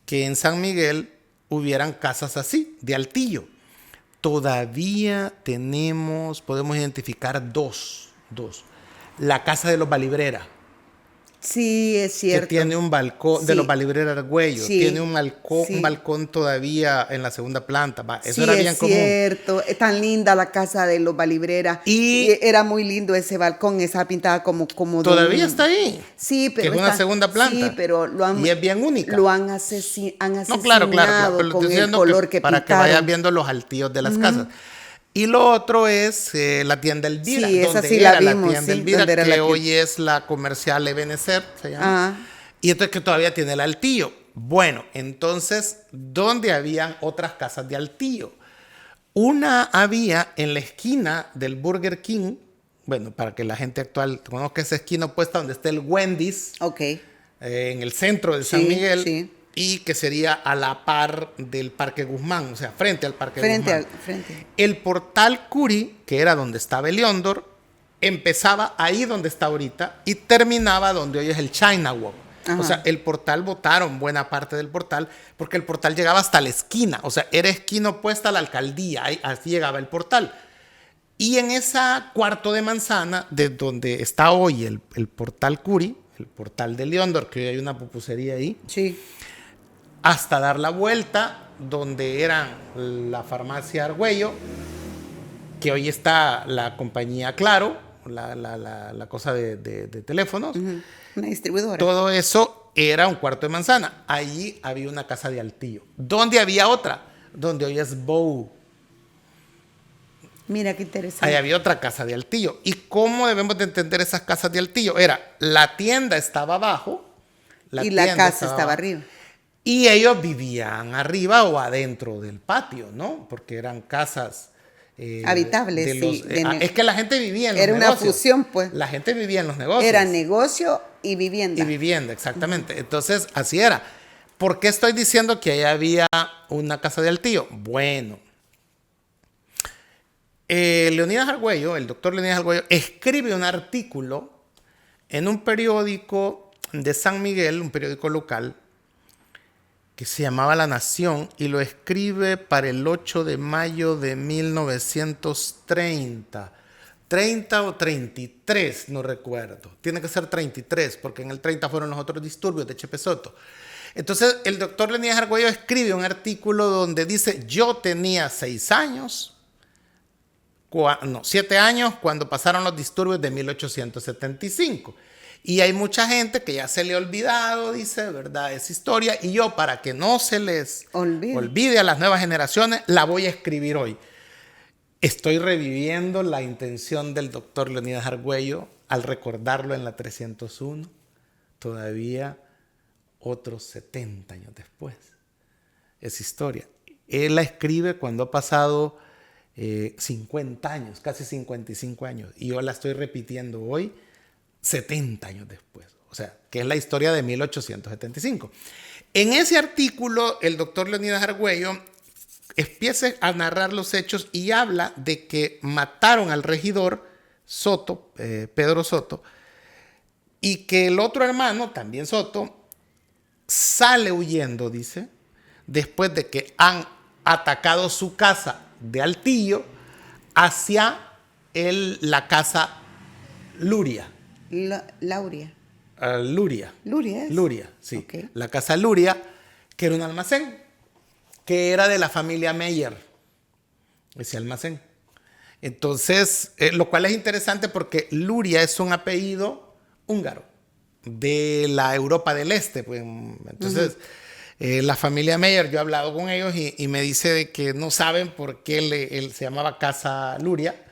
que en San Miguel hubieran casas así, de altillo. Todavía podemos identificar dos. La casa de los Balibrera. Sí, es cierto. Que tiene un balcón, de los Balibrera Argüello. Sí, tiene un balcón todavía en la segunda planta. Eso era bien común. Sí, es cierto. Es tan linda la casa de los Balibrera. Y era muy lindo ese balcón, esa pintada como todavía está ahí. Sí, pero que es una segunda planta. Sí, pero y es bien única. Lo han asesinado no, claro, con el color que para pintaron. Que vayas viendo los altillos de las casas. Y lo otro es la tienda Elvira, sí, donde sí era la vimos, la tienda Elvira, que que hoy es la comercial Ebenezer, se llama. Y entonces que todavía tiene el altillo. Bueno, entonces, ¿dónde habían otras casas de altillo? Una había en la esquina del Burger King, bueno, para que la gente actual conozca esa esquina opuesta donde está el Wendy's, en el centro de San Miguel. Sí. Y que sería a la par del Parque Guzmán, o sea, frente al Parque Guzmán. Frente. El portal Curi, que era donde estaba el Leondor, empezaba ahí donde está ahorita y terminaba donde hoy es el China Walk. O sea, el portal botaron buena parte del portal porque el portal llegaba hasta la esquina, o sea, era esquina opuesta a la alcaldía, ahí, así llegaba el portal. Y en esa cuarto de manzana, de donde está hoy el portal Curi, el portal de Leondor, que hoy hay una pupusería ahí. Sí. Hasta dar la vuelta donde era la farmacia Argüello, que hoy está la compañía Claro, la cosa de teléfonos. Una distribuidora. Todo eso era un cuarto de manzana. Allí había una casa de Altillo. ¿Dónde había otra? Donde hoy es Bow. Mira qué interesante. Ahí había otra casa de Altillo. ¿Y cómo debemos de entender esas casas de Altillo? Era, la tienda estaba abajo. Y la casa estaba arriba. Y ellos vivían arriba o adentro del patio, ¿no? Porque eran casas... habitables, sí. Es que la gente vivía en los negocios. Era una fusión, pues. La gente vivía en los negocios. Era negocio y vivienda. Y vivienda, exactamente. Entonces, así era. ¿Por qué estoy diciendo que ahí había una casa de Altillo? Bueno, Leonidas Argüello, el doctor Leonidas Argüello, escribe un artículo en un periódico de San Miguel, un periódico local, que se llamaba La Nación, y lo escribe para el 8 de mayo de 1930. 30 o 33, no recuerdo. Tiene que ser 33, porque en el 30 fueron los otros disturbios de Chepe Soto. Entonces, el doctor Leonidas Argüello escribe un artículo donde dice, yo tenía 7 años cuando pasaron los disturbios de 1875. Y hay mucha gente que ya se le ha olvidado, dice, ¿verdad? Esa historia. Y yo, para que no se les olvide a las nuevas generaciones, la voy a escribir hoy. Estoy reviviendo la intención del doctor Leonidas Argüello al recordarlo en la 301, todavía otros 70 años después. Esa historia. Él la escribe cuando ha pasado 50 años, casi 55 años. Y yo la estoy repitiendo hoy, 70 años después, o sea, que es la historia de 1875. En ese artículo, el doctor Leonidas Argüello empieza a narrar los hechos y habla de que mataron al regidor Soto, Pedro Soto, y que el otro hermano, también Soto, sale huyendo, dice, después de que han atacado su casa de Altillo hacia la casa Luria. Lauria. Luria. ¿Luria es? Luria, sí. Okay. La casa Luria, que era un almacén, que era de la familia Meyer, ese almacén. Entonces, lo cual es interesante porque Luria es un apellido húngaro, de la Europa del Este. Pues. Entonces, la familia Meyer, yo he hablado con ellos y me dice de que no saben por qué él se llamaba Casa Luria,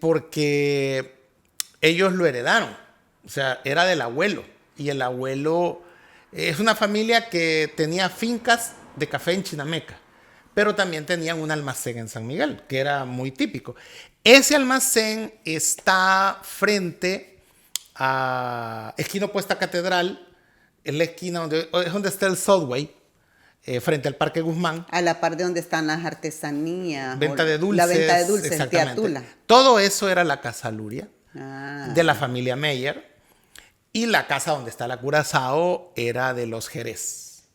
porque ellos lo heredaron, o sea, era del abuelo, y el abuelo es una familia que tenía fincas de café en Chinameca, pero también tenían un almacén en San Miguel, que era muy típico. Ese almacén está frente a esquina opuesta a Catedral, en la esquina es donde está el Subway, frente al Parque Guzmán. A la par de donde están las artesanías. Venta de dulces. La venta de dulces, Teatula. Todo eso era la Casa Luria. De la familia Meyer, y la casa donde está la Curazao era de los Jerez.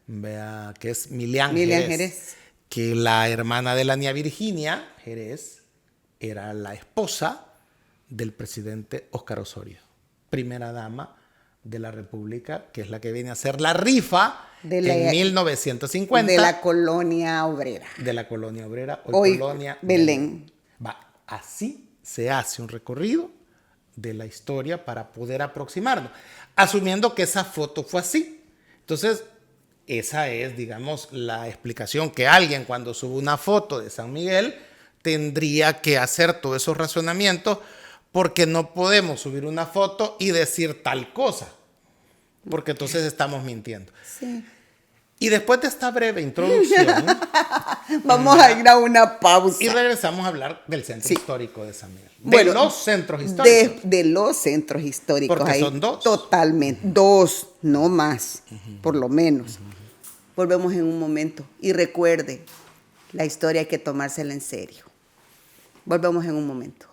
Vea, que es Milian Jerez, que la hermana de la niña Virginia Jerez era la esposa del presidente Óscar Osorio, primera dama de la República, que es la que viene a hacer la rifa en 1950. De la colonia obrera. De la colonia obrera, hoy colonia Belén. Va, así se hace un recorrido de la historia para poder aproximarnos, asumiendo que esa foto fue así. Entonces, esa es, digamos, la explicación que alguien cuando sube una foto de San Miguel tendría que hacer todos esos razonamientos, porque no podemos subir una foto y decir tal cosa, porque entonces estamos mintiendo. Sí. Y después de esta breve introducción, vamos a ir a una pausa. Y regresamos a hablar del centro histórico de San Miguel. Bueno, los centros históricos. De los centros históricos. Porque son 2. Totalmente. 2, no más, por lo menos. Volvemos en un momento. Y recuerde, la historia hay que tomársela en serio. Volvemos en un momento.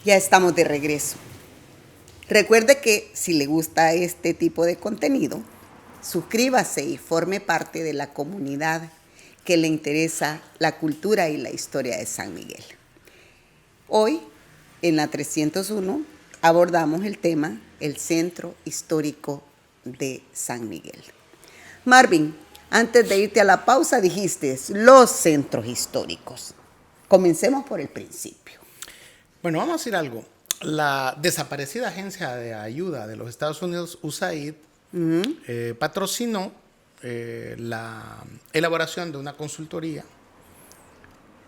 Ya estamos de regreso. Recuerde que si le gusta este tipo de contenido, suscríbase y forme parte de la comunidad que le interesa la cultura y la historia de San Miguel. Hoy, en la 301, abordamos el tema el Centro Histórico de San Miguel. Marvin, antes de irte a la pausa dijiste los centros históricos. Comencemos por el principio. Bueno, vamos a decir algo. La desaparecida Agencia de Ayuda de los Estados Unidos, USAID, patrocinó la elaboración de una consultoría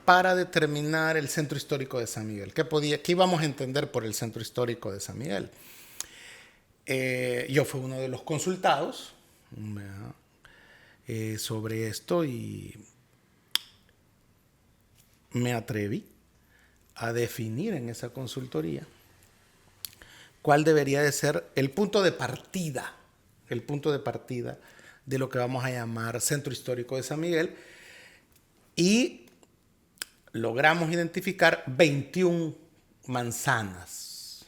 para determinar el centro histórico de San Miguel. ¿Qué íbamos a entender por el centro histórico de San Miguel? Yo fui uno de los consultados sobre esto y me atreví a definir en esa consultoría cuál debería de ser el punto de partida de lo que vamos a llamar Centro Histórico de San Miguel, y logramos identificar 21 manzanas,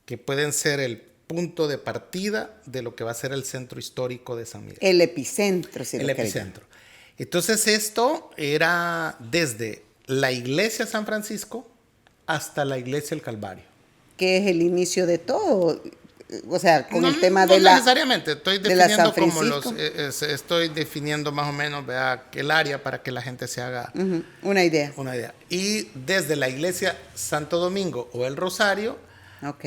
que pueden ser el punto de partida de lo que va a ser el Centro Histórico de San Miguel. El epicentro, si el lo epicentro. Entonces esto era desde la iglesia San Francisco hasta la iglesia El Calvario. Que es el inicio de todo, o sea, con el tema no de la... necesariamente, estoy definiendo como estoy definiendo más o menos, vea, el área para que la gente se haga una idea. Y desde la iglesia Santo Domingo o el Rosario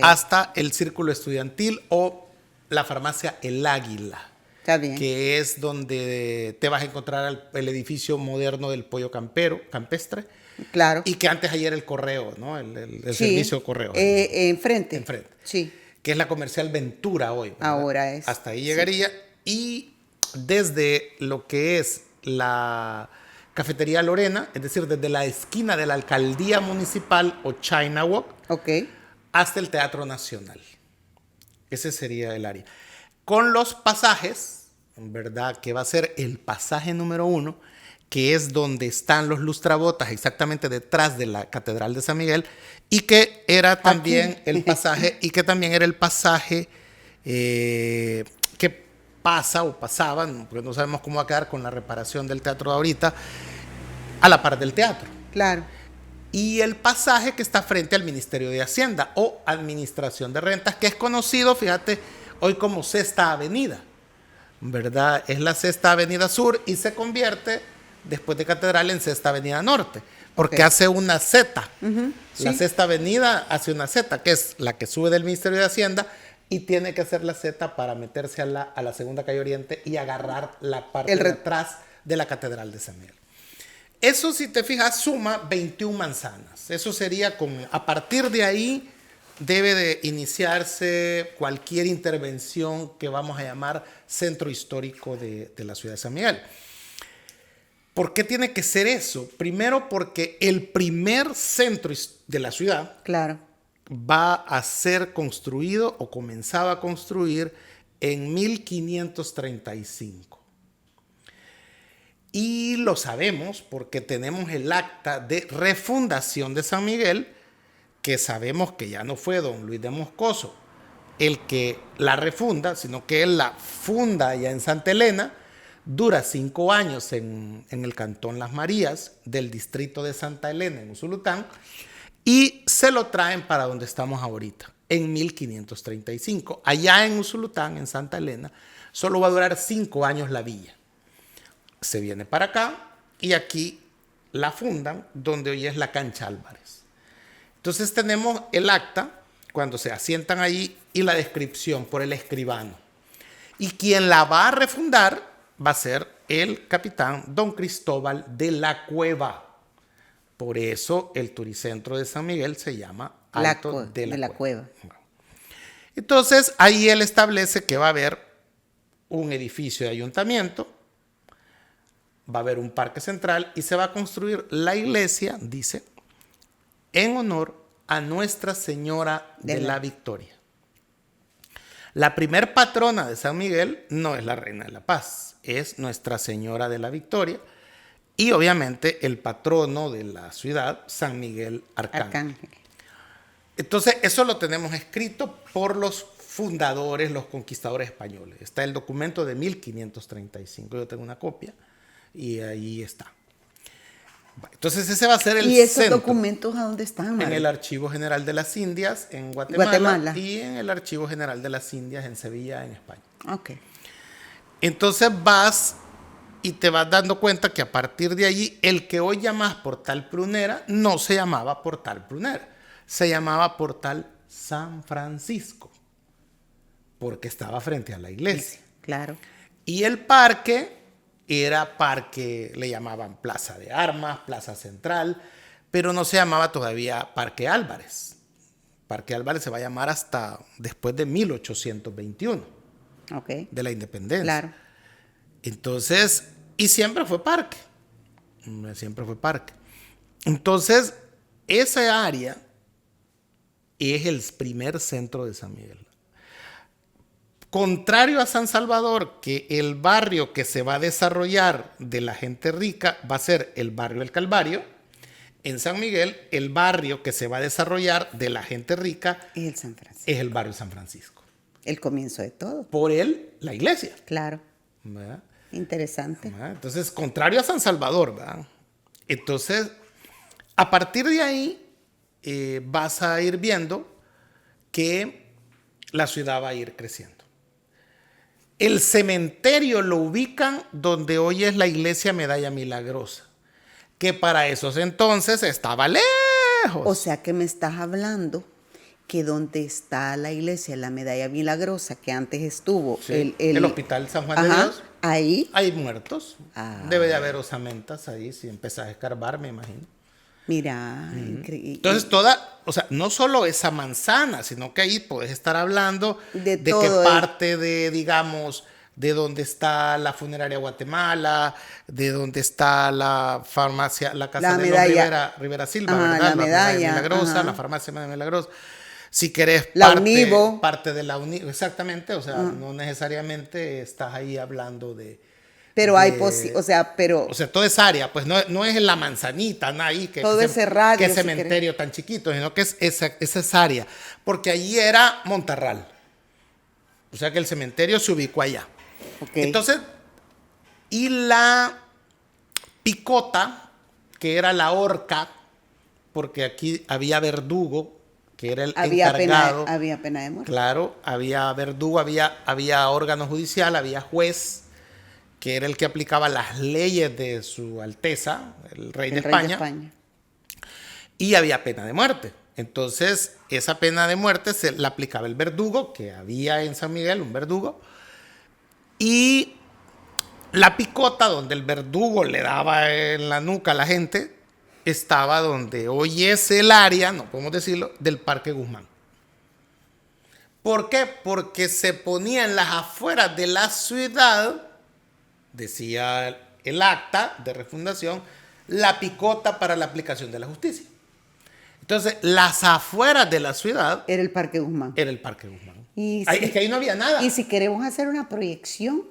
hasta el Círculo Estudiantil o la farmacia El Águila. Está bien. Que es donde te vas a encontrar el edificio moderno del pollo campestre. Claro. Y que antes ayer el correo, ¿no? El servicio de correo. Enfrente. Sí. Que es la Comercial Ventura hoy, ¿verdad? Ahora es. Hasta ahí llegaría. Sí. Y desde lo que es la Cafetería Lorena, es decir, desde la esquina de la Alcaldía Municipal o China Walk, hasta el Teatro Nacional. Ese sería el área. Con los pasajes, ¿verdad? Que va a ser el pasaje número 1, que es donde están los lustrabotas, exactamente detrás de la Catedral de San Miguel, y que era también el pasaje, y que también era el pasaje que pasa o pasaba, porque no sabemos cómo va a quedar con la reparación del teatro de ahorita, a la par del teatro. Claro. Y el pasaje que está frente al Ministerio de Hacienda o Administración de Rentas, que es conocido, fíjate, hoy como Sexta Avenida, ¿verdad? Es la Sexta Avenida Sur y se convierte, después de Catedral, en Sexta Avenida Norte, porque hace una Z. La Sexta Avenida hace una Z, que es la que sube del Ministerio de Hacienda, y tiene que hacer la Z para meterse a la segunda calle Oriente y agarrar la parte de atrás de la Catedral de San Miguel. Eso, si te fijas, suma 21 manzanas. Eso sería como, a partir de ahí, debe de iniciarse cualquier intervención que vamos a llamar centro histórico de la ciudad de San Miguel. ¿Por qué tiene que ser eso? Primero porque el primer centro de la ciudad va a ser construido o comenzaba a construir en 1535. Y lo sabemos porque tenemos el acta de refundación de San Miguel, que sabemos que ya no fue don Luis de Moscoso el que la refunda, sino que él la funda allá en Santa Elena, dura 5 años en el Cantón Las Marías del distrito de Santa Elena, en Usulután, y se lo traen para donde estamos ahorita, en 1535. Allá en Usulután, en Santa Elena, solo va a durar 5 años la villa. Se viene para acá y aquí la fundan donde hoy es la Cancha Álvarez. Entonces tenemos el acta cuando se asientan allí y la descripción por el escribano. Y quien la va a refundar va a ser el capitán don Cristóbal de la Cueva. Por eso el Turicentro de San Miguel se llama Alto de la Cueva. Entonces ahí él establece que va a haber un edificio de ayuntamiento, va a haber un parque central y se va a construir la iglesia, dice, en honor a Nuestra Señora de la Victoria. La primer patrona de San Miguel no es la Reina de la Paz, es Nuestra Señora de la Victoria y obviamente el patrono de la ciudad, San Miguel Arcángel. Entonces eso lo tenemos escrito por los fundadores, los conquistadores españoles. Está el documento de 1535, yo tengo una copia y ahí está. Entonces ese va a ser el ¿Y esos centro. documentos a dónde están, En Mario? el Archivo General de las Indias en Guatemala, Guatemala. y en el Archivo General de las Indias en Sevilla, en España. Ok. Entonces vas y te vas dando cuenta que a partir de allí el que hoy llamas Portal Prunera no se llamaba Portal Prunera, se llamaba Portal San Francisco, porque estaba frente a la iglesia. Claro. Y el parque era parque, le llamaban Plaza de Armas, Plaza Central, pero no se llamaba todavía Parque Álvarez. Parque Álvarez se va a llamar hasta después de 1821, Ok. de la independencia. Claro. Entonces, y siempre fue parque. Siempre fue parque. Entonces, esa área es el primer centro de San Miguel. Contrario a San Salvador, que el barrio que se va a desarrollar de la gente rica va a ser el barrio El Calvario, en San Miguel el barrio que se va a desarrollar de la gente rica Es el San Francisco. es el barrio San Francisco. El comienzo de todo. Por él, la iglesia. Claro. ¿Verdad? Interesante. Entonces, contrario a San Salvador, ¿verdad? Entonces, a partir de ahí, vas a ir viendo que la ciudad va a ir creciendo. El cementerio lo ubican donde hoy es la iglesia Medalla Milagrosa, que para esos entonces estaba lejos. O sea que me estás hablando que donde está la iglesia, la Medalla Milagrosa, que antes estuvo Sí, el Hospital San Juan de Ajá, Dios, ahí. hay muertos. Ah. Debe de haber osamentas ahí, si empezás a escarbar, me imagino. Mira, increíble. Entonces, o sea, no solo esa manzana, sino que ahí puedes estar hablando De de todo qué el- parte de, digamos, de dónde está la funeraria Guatemala, de dónde está la farmacia, la casa La de medalla. los Rivera Silva, Ajá, ¿verdad? la La medalla, Milagrosa, ajá. la farmacia Milagrosa. Si querés La Univo. parte de la Univo, exactamente, o sea, no necesariamente estás ahí hablando de... Pero hay pero O sea, toda esa área, pues no es la manzanita, nada ahí, Todo ese radio, que si cementerio tan chiquito, sino que es esa área. Porque allí era Monterral. O sea que el cementerio se ubicó allá. ok. Entonces, y la picota, que era la horca, porque aquí había verdugo, que era el encargado. Había pena de muerte. Claro, había verdugo, había órgano judicial, había juez, que era el que aplicaba las leyes de su Alteza, el rey de España, y había pena de muerte. Entonces, esa pena de muerte se la aplicaba el verdugo, que había en San Miguel un verdugo, y la picota, donde el verdugo le daba en la nuca a la gente, estaba donde hoy es el área, no podemos decirlo, del Parque Guzmán. ¿Por qué? Porque se ponía en las afueras de la ciudad, decía el acta de refundación, la picota para la aplicación de la justicia. Entonces, las afueras de la ciudad Era el Parque Guzmán. era el Parque Guzmán. Y Es que ahí no había nada. Y si queremos hacer una proyección,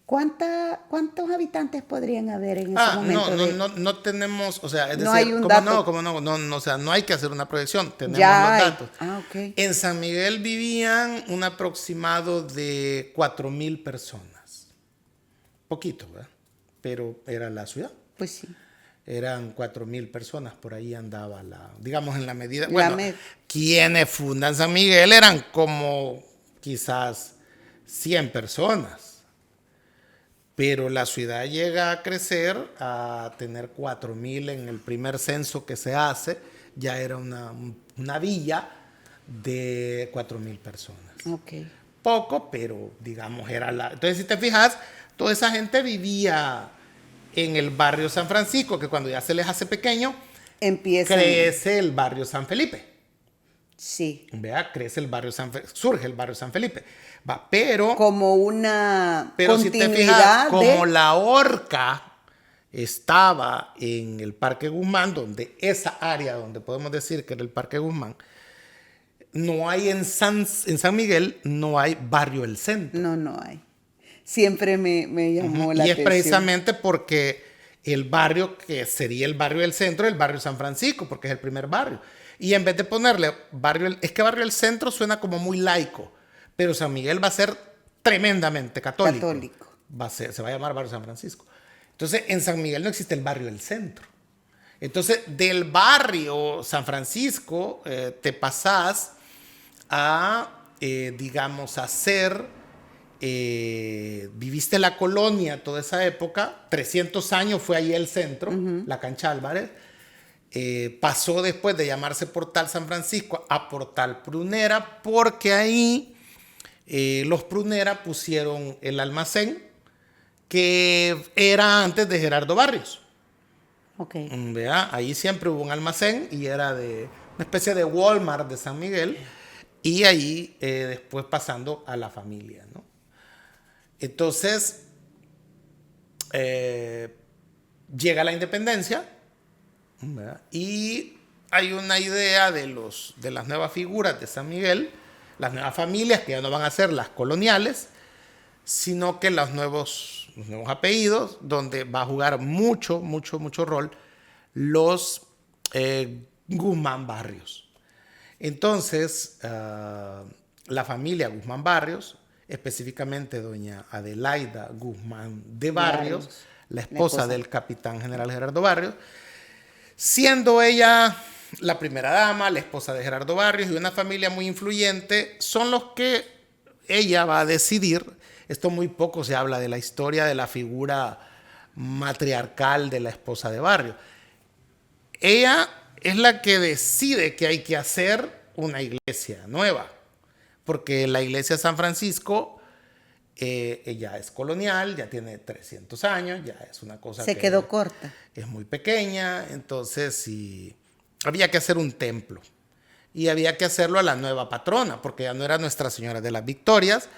¿cuántos habitantes podrían haber en ese momento? No tenemos, o sea, es No decir, hay un ¿cómo dato. no, o sea, no hay que hacer una proyección, tenemos Ya los hay. datos. Ok. En San Miguel vivían un aproximado de 4,000 personas. Poquito, ¿verdad? Pero era la ciudad. Pues sí. Eran 4,000 personas, por ahí andaba digamos en la medida. Bueno, quienes fundan San Miguel eran como quizás 100 personas. Pero la ciudad llega a crecer a tener 4,000 en el primer censo que se hace. Ya era una villa de 4,000 personas. Ok. Poco, pero digamos era Entonces, si te fijas, toda esa gente vivía en el barrio San Francisco, que cuando ya se les hace pequeño, crece el barrio San Felipe. Sí. Vea, surge el barrio San Felipe. Va, pero como una pero si te fijas, como la horca estaba en el Parque Guzmán, donde esa área donde podemos decir que era el Parque Guzmán, no hay en San Miguel, no hay barrio El Centro. No hay. Siempre me llamó la atención. Y es precisamente porque el barrio que sería el barrio del centro es el barrio San Francisco, porque es el primer barrio. Y en vez de ponerle es que barrio del centro suena como muy laico, pero San Miguel va a ser tremendamente católico. Se va a llamar barrio San Francisco. Entonces, en San Miguel no existe el barrio del centro. Entonces, del barrio San Francisco, te pasás a, digamos, a ser, viviste en la colonia toda esa época, 300 años fue ahí el centro, la cancha Álvarez. Pasó después de llamarse Portal San Francisco a Portal Prunera, porque ahí los Prunera pusieron el almacén que era antes de Gerardo Barrios. Okay. ¿Vea? Ahí siempre hubo un almacén y era de una especie de Walmart de San Miguel, y ahí después pasando a la familia, ¿no? Entonces llega la independencia, ¿verdad? Y hay una idea de las nuevas figuras de San Miguel, las nuevas familias que ya no van a ser las coloniales, sino que los nuevos apellidos, donde va a jugar mucho rol los Guzmán Barrios. Entonces, la familia Guzmán Barrios, específicamente doña Adelaida Guzmán de Barrios, la esposa del capitán general Gerardo Barrios, siendo ella la primera dama, la esposa de Gerardo Barrios y una familia muy influyente, son los que ella va a decidir. Esto muy poco se habla de la historia de la figura matriarcal de la esposa de Barrios. Ella es la que decide que hay que hacer una iglesia nueva, porque la iglesia de San Francisco ya es colonial, ya tiene 300 años, ya es una cosa que quedó corta. Es muy pequeña, entonces sí, había que hacer un templo. Y había que hacerlo a la nueva patrona, porque ya no era Nuestra Señora de las Victorias,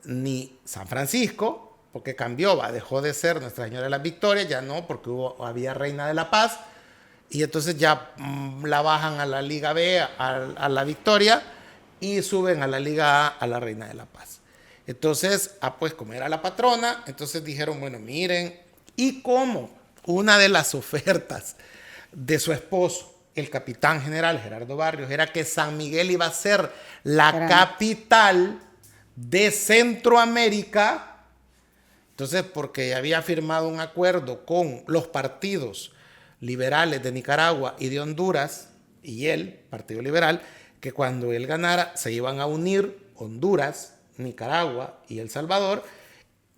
ni San Francisco, porque cambió, dejó de ser Nuestra Señora de las Victorias, ya no, porque había Reina de la Paz, y entonces ya la bajan a la Liga B, a la Victoria, y suben a la Liga A, a la Reina de la Paz. Entonces, pues como era la patrona, entonces dijeron, bueno, miren, y como una de las ofertas de su esposo, el capitán general Gerardo Barrios, era que San Miguel iba a ser la capital de Centroamérica. Entonces, porque había firmado un acuerdo con los partidos liberales de Nicaragua y de Honduras, y el Partido Liberal, que cuando él ganara se iban a unir Honduras, Nicaragua y El Salvador,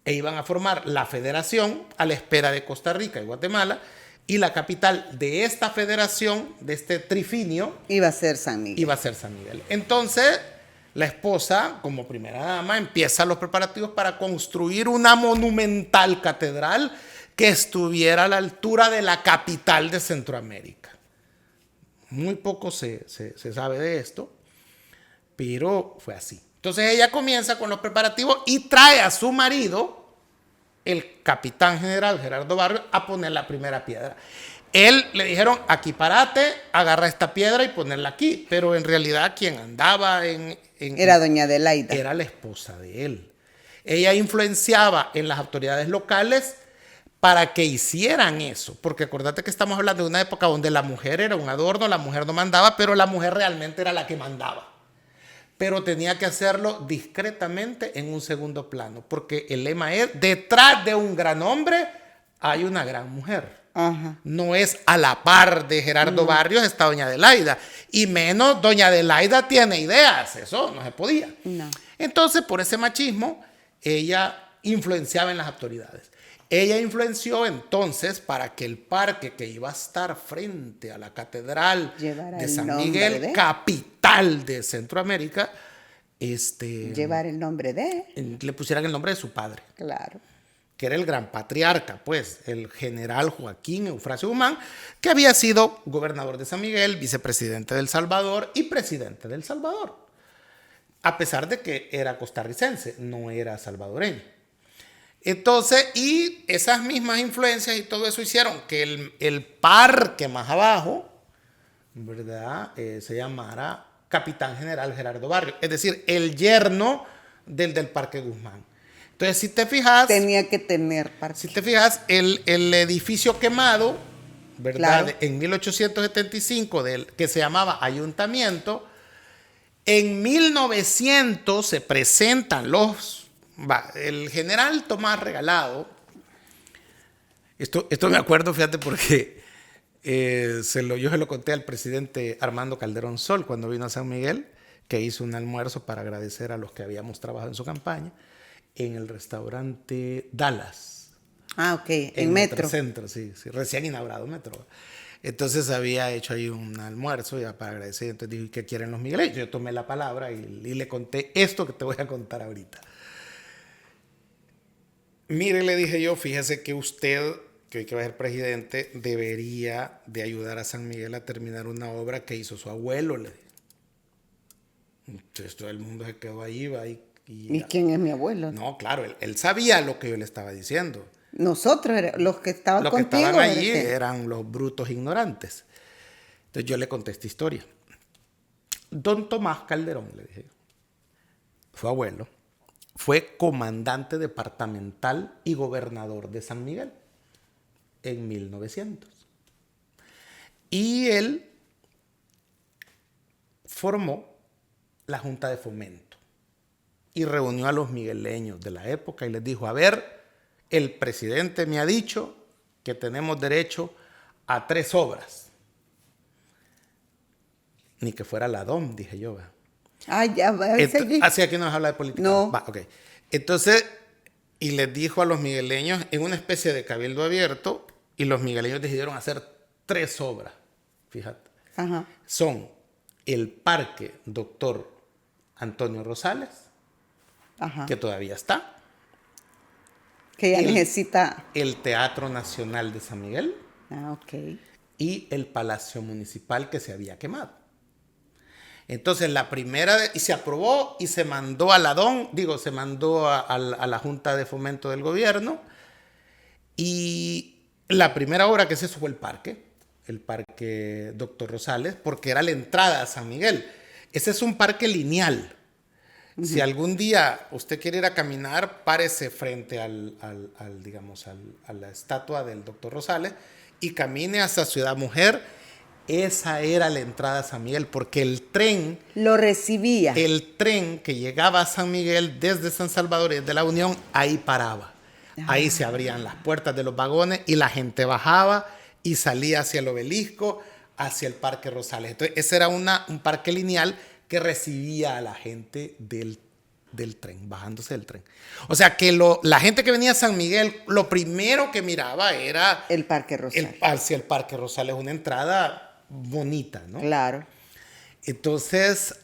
e iban a formar la federación a la espera de Costa Rica y Guatemala, y la capital de esta federación, de este trifinio, iba a ser San Miguel. Iba a ser San Miguel. Entonces, la esposa, como primera dama, empieza los preparativos para construir una monumental catedral que estuviera a la altura de la capital de Centroamérica. Muy poco se sabe de esto, pero fue así. Entonces ella comienza con los preparativos y trae a su marido, el capitán general Gerardo Barrios, a poner la primera piedra. Él le dijeron, aquí parate, agarra esta piedra y ponerla aquí. Pero en realidad quien andaba era doña Adelaida. Era la esposa de él. Ella influenciaba en las autoridades locales para que hicieran eso. Porque acordate que estamos hablando de una época donde la mujer era un adorno, la mujer no mandaba, pero la mujer realmente era la que mandaba. Pero tenía que hacerlo discretamente en un segundo plano, porque el lema es, detrás de un gran hombre hay una gran mujer. Ajá. No es a la par de Gerardo Barrios está doña Adelaida, y menos doña Adelaida tiene ideas, eso no se podía. No. Entonces, por ese machismo, ella influenciaba en las autoridades. Ella influenció entonces para que el parque que iba a estar frente a la catedral de San Miguel, capital de Centroamérica, llevar el nombre de... le pusieran el nombre de su padre. Claro. Que era el gran patriarca, pues, el general Joaquín Eufrasio Guzmán, que había sido gobernador de San Miguel, vicepresidente del Salvador y presidente del Salvador. A pesar de que era costarricense, no era salvadoreño. Entonces, y esas mismas influencias y todo eso hicieron que el parque más abajo, ¿verdad?, se llamara Capitán General Gerardo Barrios, es decir, el yerno del Parque Guzmán. Entonces, si te fijas... Tenía que tener parque. Si te fijas, el edificio quemado, ¿verdad?, claro, en 1875, que se llamaba Ayuntamiento, en 1900 se presentan el general Tomás Regalado. Esto me acuerdo, fíjate, porque Yo se lo conté al presidente Armando Calderón Sol cuando vino a San Miguel, que hizo un almuerzo para agradecer a los que habíamos trabajado en su campaña en el restaurante Dallas. Ah, ok, en Metro. Centro, sí, recién inaugurado Metro. Entonces había hecho ahí un almuerzo ya para agradecer. Entonces dije, ¿qué quieren los migueleños? Yo tomé la palabra y le conté esto que te voy a contar ahorita. Mire, le dije yo, fíjese que usted, que hoy que va a ser presidente, debería de ayudar a San Miguel a terminar una obra que hizo su abuelo, le dije. Entonces todo el mundo se quedó ahí, va, ¿Y quién es mi abuelo? No, claro, él sabía lo que yo le estaba diciendo. Nosotros, los que estaban Los que contigo. estaban allí eran los brutos ignorantes. Entonces yo le conté esta historia. Don Tomás Calderón, le dije, su abuelo, fue comandante departamental y gobernador de San Miguel en 1900. Y él formó la Junta de Fomento y reunió a los migueleños de la época y les dijo, a ver, el presidente me ha dicho que tenemos derecho a 3 obras. Ni que fuera la DOM, dije yo. Ay, ya va a seguir. Así aquí no nos habla de política. No. Va, ok. Entonces, y les dijo a los migueleños en una especie de cabildo abierto, y los migueleños decidieron hacer 3 obras. Fíjate. Ajá. Son el Parque Doctor Antonio Rosales, Ajá. que todavía está. Que ya necesita. El Teatro Nacional de San Miguel. Ah, ok. Y el Palacio Municipal que se había quemado. Entonces la primera, y se aprobó y se mandó a la DON, se mandó a la Junta de Fomento del Gobierno. Y la primera obra que se hizo fue el Parque Doctor Rosales, porque era la entrada a San Miguel. Ese es un parque lineal. Uh-huh. Si algún día usted quiere ir a caminar, párese frente a la estatua del Doctor Rosales y camine hasta Ciudad Mujer. Esa era la entrada a San Miguel, porque el tren lo recibía. El tren que llegaba a San Miguel desde San Salvador y desde La Unión, ahí paraba. Ahí se abrían las puertas de los vagones y la gente bajaba y salía hacia el obelisco, hacia el Parque Rosales. Entonces, ese era un parque lineal que recibía a la gente del tren, bajándose del tren. O sea que la gente que venía a San Miguel, lo primero que miraba era el Parque Rosales. Hacia el Parque Rosales, una entrada bonita, ¿no? Claro. Entonces,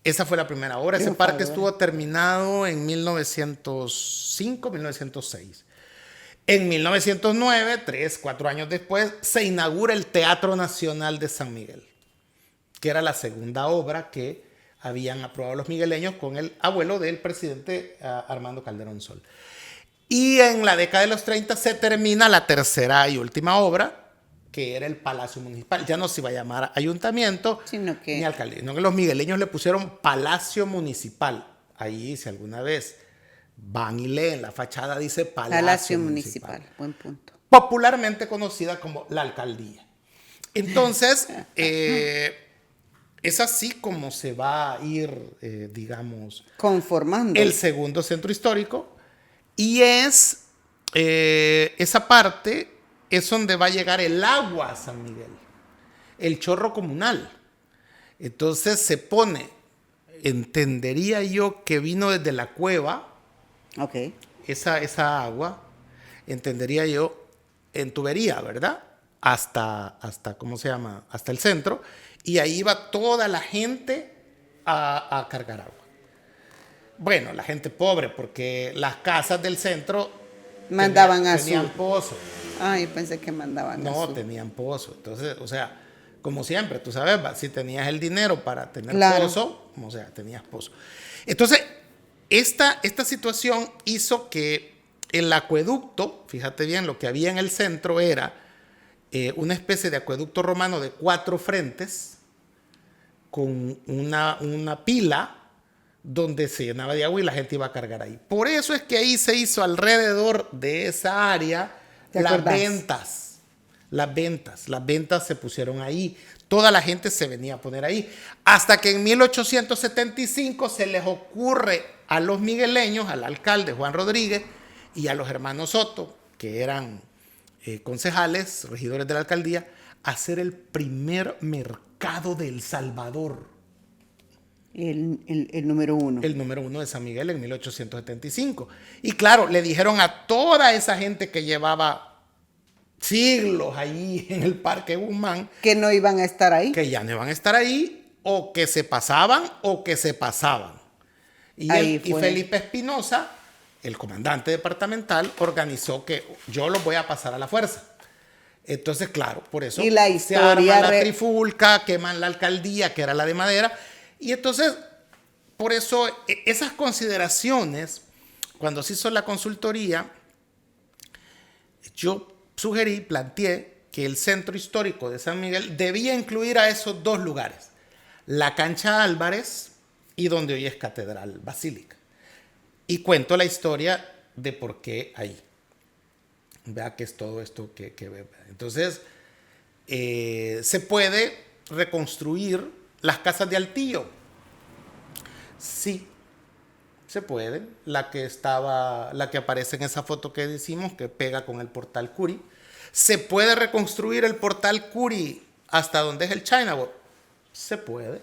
esa fue la primera obra. Ese parque estuvo terminado en 1905, 1906. En 1909, 4 años después, se inaugura el Teatro Nacional de San Miguel, que era la segunda obra que habían aprobado los migueleños con el abuelo del presidente Armando Calderón Sol. Y en la década de los 30 se termina la tercera y última obra, que era el Palacio Municipal. Ya no se iba a llamar ayuntamiento ni alcaldía, sino que los migueleños le pusieron Palacio Municipal. Ahí, si alguna vez van y leen, la fachada dice Palacio Municipal. Buen punto. Popularmente conocida como la alcaldía. Entonces, es así como se va a ir, conformando el segundo centro histórico. Y esa parte es donde va a llegar el agua a San Miguel, el chorro comunal. Entonces se pone, entendería yo que vino desde la cueva, okay, esa agua, entendería yo, en tubería, ¿verdad? Hasta ¿cómo se llama? Hasta el centro. Y ahí iba toda la gente a cargar agua. Bueno, la gente pobre, porque las casas del centro tenían pozo. Ah, yo pensé que mandaban No, tenían pozo. Entonces, o sea, como siempre, tú sabes, si tenías el dinero para tener pozo, o sea, tenías pozo. Entonces, esta situación hizo que el acueducto, fíjate bien, lo que había en el centro era una especie de acueducto romano de 4 frentes con una pila donde se llenaba de agua y la gente iba a cargar ahí. Por eso es que ahí se hizo alrededor de esa área las ventas se pusieron ahí. Toda la gente se venía a poner ahí. Hasta que en 1875 se les ocurre a los migueleños, al alcalde Juan Rodríguez y a los hermanos Soto, que eran concejales, regidores de la alcaldía, a ser el primer mercado de El Salvador. El número 1. El número 1 de San Miguel en 1875. Y claro, le dijeron a toda esa gente que llevaba siglos ahí en el Parque Guzmán Que no iban a estar ahí. que ya no iban a estar ahí, o que se pasaban o que se pasaban. Y Felipe Espinosa, el comandante departamental, organizó que yo los voy a pasar a la fuerza. Entonces, claro, por eso y la se arma historia la trifulca, queman la alcaldía, que era la de Madera. Y entonces, por eso, esas consideraciones, cuando se hizo la consultoría, yo sugerí, planteé que el centro histórico de San Miguel debía incluir a esos dos lugares, la cancha Álvarez y donde hoy es Catedral Basílica. Y cuento la historia de por qué ahí. Vea que es todo esto que ve. Entonces, se puede reconstruir las casas de Altillo. Sí, se puede. La que aparece en esa foto que decimos, que pega con el portal Curi. Se puede reconstruir el portal Curi hasta donde es el Chinabot. Se puede.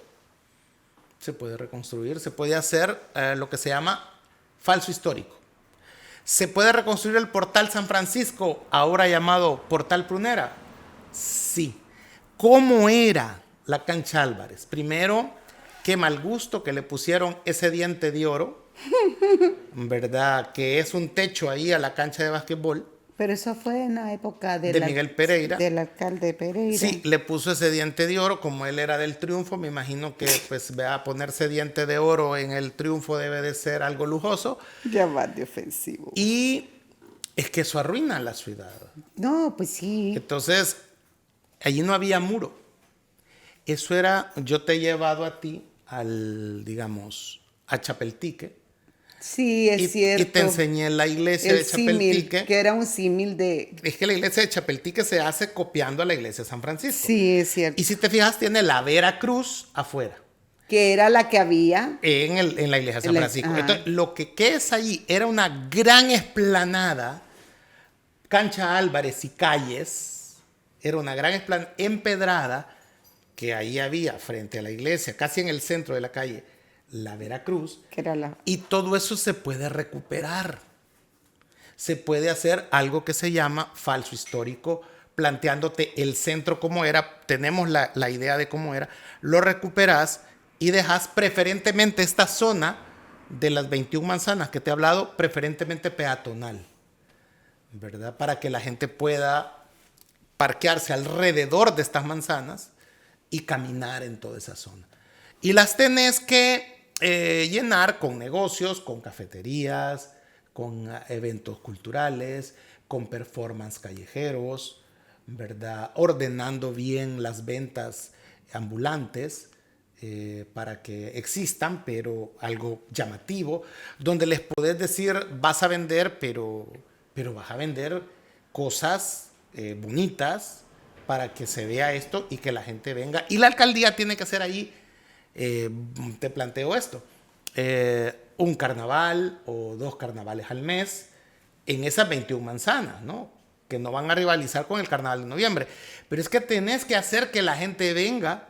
Se puede reconstruir. Se puede hacer lo que se llama falso histórico. ¿Se puede reconstruir el portal San Francisco, ahora llamado Portal Prunera? Sí. ¿Cómo era la cancha Álvarez? Primero, qué mal gusto que le pusieron ese diente de oro, ¿verdad? Que es un techo ahí a la cancha de básquetbol. Pero eso fue en la época de Miguel Pereira. Del alcalde Pereira. Sí, le puso ese diente de oro, como él era del Triunfo, me imagino que pues vea, ponerse diente de oro en el Triunfo debe de ser algo lujoso. Ya va de ofensivo. Y es que eso arruina la ciudad. No, pues sí. Entonces, allí no había muro. Eso era, yo te he llevado a ti digamos, a Chapeltique. Sí, es cierto. Y te enseñé la iglesia de Chapeltique. Símil, que era un símil de... Es que la iglesia de Chapeltique se hace copiando a la iglesia de San Francisco. Sí, es cierto. Y si te fijas, tiene la Vera Cruz afuera. Que era la que había... En la iglesia de San Francisco. Entonces, lo que es allí era una gran explanada, cancha Álvarez y calles. Era una gran explanada empedrada que ahí había frente a la iglesia, casi en el centro de la calle, la Veracruz, y todo eso se puede recuperar. Se puede hacer algo que se llama falso histórico, planteándote el centro como era, tenemos la idea de cómo era, lo recuperas y dejas preferentemente esta zona de las 21 manzanas que te he hablado, preferentemente peatonal, ¿verdad? Para que la gente pueda parquearse alrededor de estas manzanas y caminar en toda esa zona. Y las tenés que llenar con negocios, con cafeterías, con eventos culturales, con performance callejeros, ¿verdad? Ordenando bien las ventas ambulantes para que existan, pero algo llamativo, donde les podés decir, vas a vender, pero vas a vender cosas bonitas para que se vea esto y que la gente venga. Y la alcaldía tiene que hacer ahí, te planteo esto, un carnaval o 2 carnavales al mes en esas 21 manzanas, ¿no? Que no van a rivalizar con el carnaval de noviembre. Pero es que tenés que hacer que la gente venga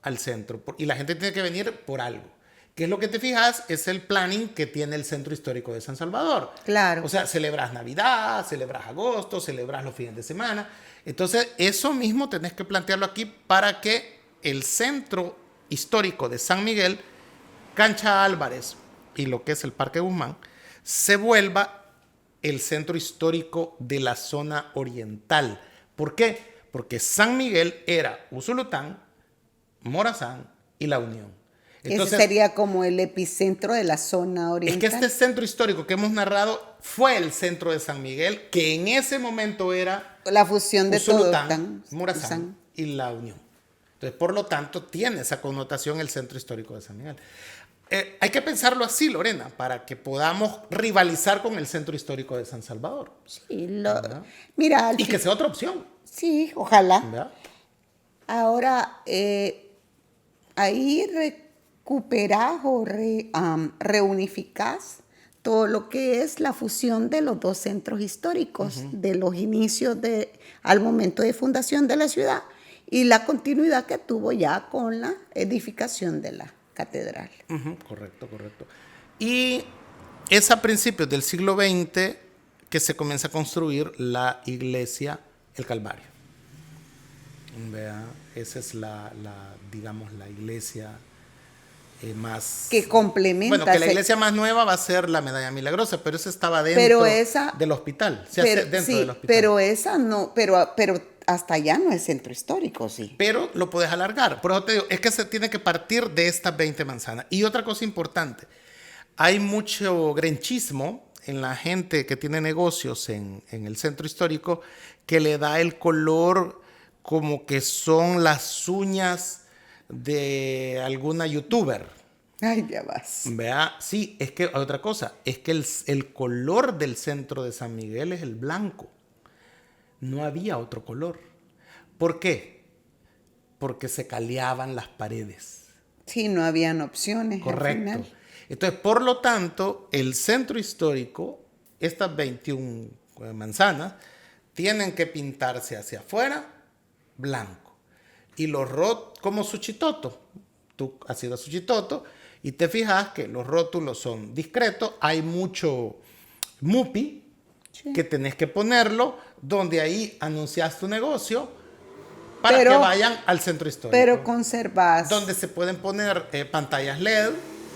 al centro y la gente tiene que venir por algo. ¿Qué es lo que te fijas? Es el planning que tiene el Centro Histórico de San Salvador. Claro. O sea, celebras Navidad, celebras agosto, celebras los fines de semana. Entonces, eso mismo tenés que plantearlo aquí para que el Centro Histórico de San Miguel, Cancha Álvarez y lo que es el Parque Guzmán, se vuelva el centro histórico de la zona oriental. ¿Por qué? Porque San Miguel era Usulután, Morazán y La Unión. Entonces, ese sería como el epicentro de la zona oriental. Es que este centro histórico que hemos narrado fue el centro de San Miguel, que en ese momento era la fusión de Usulután, Morazán y La Unión. Entonces, por lo tanto, tiene esa connotación el centro histórico de San Miguel. Hay que pensarlo así, Lorena, para que podamos rivalizar con el centro histórico de San Salvador. Sí, mira, y que sea otra opción. Sí, ojalá. ¿Verdad? Ahora, ahí recuperás o reunificás todo lo que es la fusión de los 2 centros históricos, de los inicios al momento de fundación de la ciudad y la continuidad que tuvo ya con la edificación de la catedral. Correcto. Y es a principios del siglo XX que se comienza a construir la iglesia El Calvario. Vea, esa es digamos, la iglesia más... Que complementa... Bueno, que la iglesia más nueva va a ser la Medalla Milagrosa, pero esa estaba dentro del hospital. Se hace dentro del hospital. Pero esa no, pero hasta allá no es centro histórico, sí. Pero lo puedes alargar. Por eso te digo, es que se tiene que partir de estas 20 manzanas. Y otra cosa importante, hay mucho grenchismo en la gente que tiene negocios en el centro histórico que le da el color como que son las uñas de alguna youtuber. Ay, ya vas. Vea, sí, es que otra cosa, es que el color del centro de San Miguel es el blanco. No había otro color. ¿Por qué? Porque se caleaban las paredes. Sí, no habían opciones. Correcto. Al final. Entonces, por lo tanto, el centro histórico, estas 21 manzanas, tienen que pintarse hacia afuera blanco. Y los rótulos, como Suchitoto. Tú has ido a Suchitoto y te fijas que los rótulos son discretos. Hay mucho mupi que tenés que ponerlo donde ahí anuncias tu negocio para que vayan al centro histórico. Pero conservas. Donde se pueden poner pantallas LED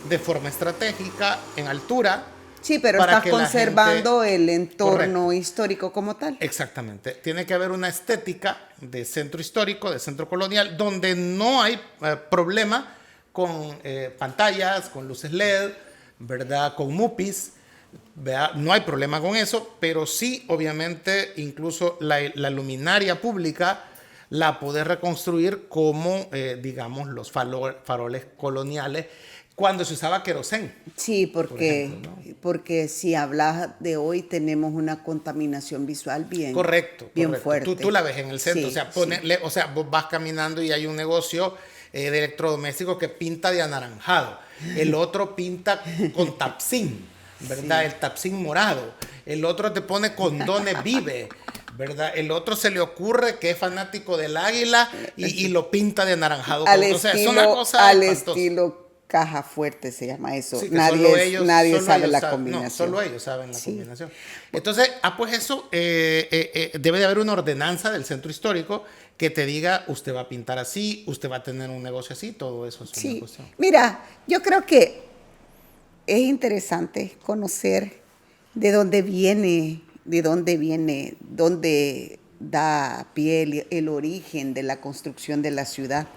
de forma estratégica en altura. Sí, pero estás conservando el entorno histórico como tal. Exactamente. Tiene que haber una estética de centro histórico, de centro colonial, donde no hay problema con pantallas, con luces LED, ¿verdad? Con mupis. ¿Verdad? No hay problema con eso, pero sí, obviamente, incluso la luminaria pública la podés reconstruir como, digamos, los faroles coloniales cuando se usaba querosén. Sí, porque, por ejemplo, ¿no? Porque si hablas de hoy tenemos una contaminación visual bien, correcto. fuerte. Tú la ves en el centro, Sí, o sea, vos vas caminando y hay un negocio de electrodomésticos que pinta de anaranjado, el otro pinta con tapsín, ¿verdad? Sí. El tapsín morado, el otro te pone condones Vive, ¿verdad? El otro se le ocurre que es fanático del águila y lo pinta de anaranjado. O sea, es una cosa al espantosa. Estilo Caja Fuerte se llama eso. Sí, nadie sabe la combinación. No, solo ellos saben la combinación. Entonces, pues eso, debe de haber una ordenanza del centro histórico que te diga, usted va a pintar así, usted va a tener un negocio así, todo eso es una cuestión. Mira, yo creo que es interesante conocer de dónde viene, dónde da pie el origen de la construcción de la ciudad.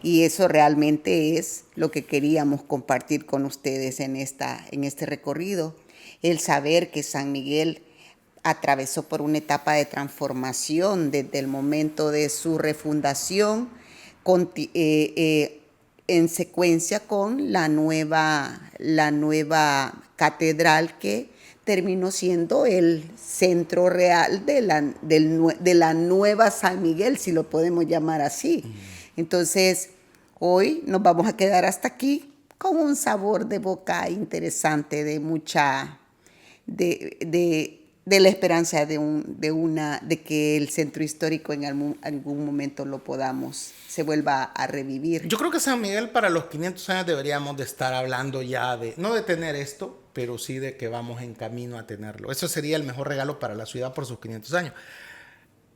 Y eso realmente es lo que queríamos compartir con ustedes en este recorrido. El saber que San Miguel atravesó por una etapa de transformación desde el momento de su refundación en secuencia con la nueva catedral que terminó siendo el centro real de la nueva San Miguel, si lo podemos llamar así. Entonces, hoy nos vamos a quedar hasta aquí con un sabor de boca interesante, de la esperanza de que el centro histórico en algún momento se vuelva a revivir. Yo creo que San Miguel para los 500 años deberíamos de estar hablando ya no de tener esto, pero sí de que vamos en camino a tenerlo. Eso sería el mejor regalo para la ciudad por sus 500 años.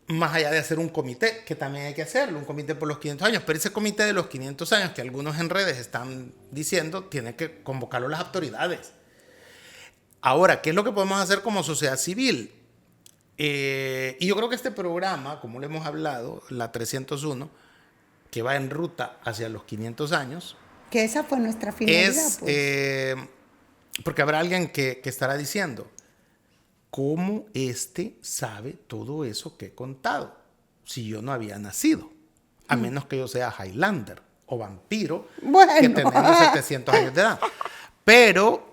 Más allá de hacer un comité, que también hay que hacerlo, un comité por los 500 años, pero ese comité de los 500 años que algunos en redes están diciendo, tiene que convocarlo las autoridades. Ahora, ¿qué es lo que podemos hacer como sociedad civil? Y yo creo que este programa, como lo hemos hablado, la 301, que va en ruta hacia los 500 años. Que esa fue nuestra finalidad. Porque habrá alguien que estará diciendo, ¿cómo sabe todo eso que he contado? Si yo no había nacido, a menos que yo sea Highlander o vampiro, que tenemos 700 años de edad. Pero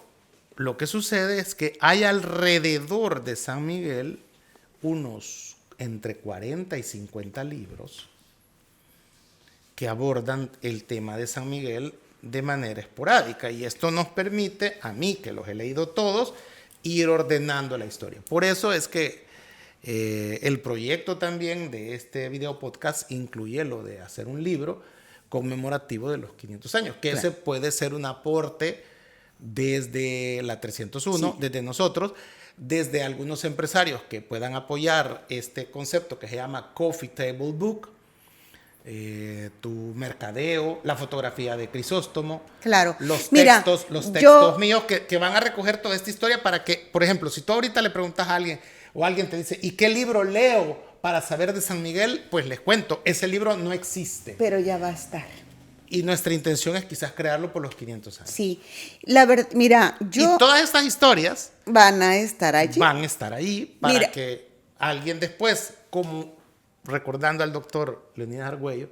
lo que sucede es que hay alrededor de San Miguel unos entre 40 y 50 libros que abordan el tema de San Miguel de manera esporádica. Y esto nos permite, a mí que los he leído todos, ir ordenando la historia. Por eso es que El proyecto también de este video podcast incluye lo de hacer un libro conmemorativo de los 500 años, que ese puede ser un aporte desde la 301, desde nosotros, desde algunos empresarios que puedan apoyar este concepto que se llama Coffee Table Book, tu mercadeo, la fotografía de Crisóstomo, Claro. los Mira, textos míos que van a recoger toda esta historia para que, por ejemplo, si tú ahorita le preguntas a alguien o alguien te dice, ¿y qué libro leo para saber de San Miguel? Pues les cuento, ese libro no existe. Pero ya va a estar. Y nuestra intención es quizás crearlo por los 500 años. Sí, la verdad, mira, Y todas estas historias van a estar allí. van a estar ahí para Mira, que alguien después, como recordando al doctor Leonidas Argüello,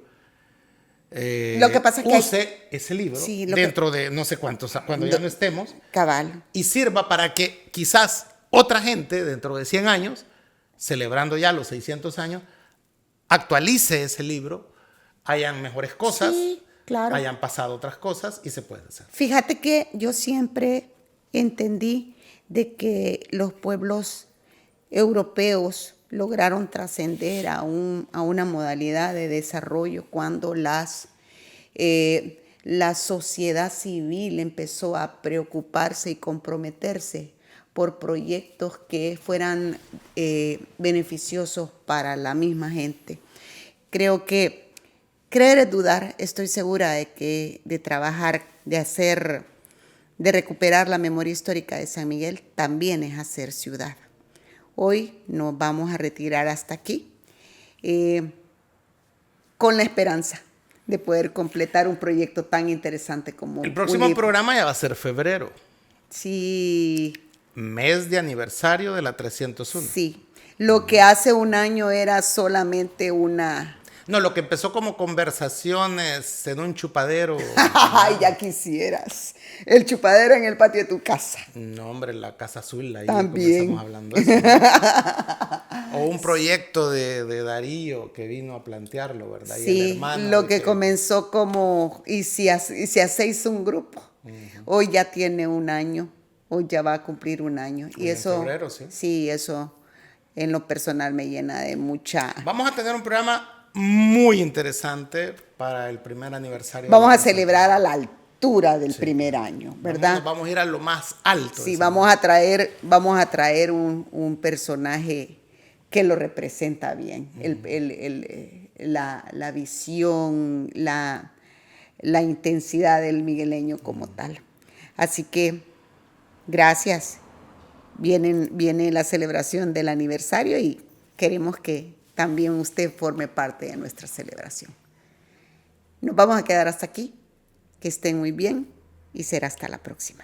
lo que pasa es que use ese libro dentro de no sé cuántos, cuando ya no estemos, cabal. y sirva para que quizás otra gente dentro de 100 años, celebrando ya los 600 años, actualice ese libro, hayan mejores cosas, Sí, claro. hayan pasado otras cosas y se puede hacer. Fíjate que yo siempre entendí de que los pueblos europeos lograron trascender a una modalidad de desarrollo cuando la sociedad civil empezó a preocuparse y comprometerse por proyectos que fueran beneficiosos para la misma gente. Creo que creer es dudar. Estoy segura de trabajar, de recuperar la memoria histórica de San Miguel también es hacer ciudad. Hoy nos vamos a retirar hasta aquí con la esperanza de poder completar un proyecto tan interesante como el próximo programa ya va a ser febrero. Sí. Mes de aniversario de la 301. Sí. Lo que hace un año era solamente una... No, lo que empezó como conversaciones en un chupadero. Ay, ya quisieras. El chupadero en el patio de tu casa. No, hombre, la Casa Azul, ahí también comenzamos hablando de eso. O un proyecto de Darío que vino a plantearlo, ¿verdad? Sí, y el hermano lo que comenzó como, y si hacéis un grupo, hoy ya tiene un año, hoy ya va a cumplir un año. Y eso, en febrero, sí. Sí, eso en lo personal me llena de mucha... Vamos a tener un programa muy interesante para el primer aniversario. Vamos a celebrar a la altura del primer año, ¿verdad? Vamos a ir a lo más alto. Sí, vamos a traer un personaje que lo representa bien, la visión, la intensidad del migueleño como tal. Así que, gracias. Viene la celebración del aniversario y queremos que también usted forme parte de nuestra celebración. Nos vamos a quedar hasta aquí. Que estén muy bien y será hasta la próxima.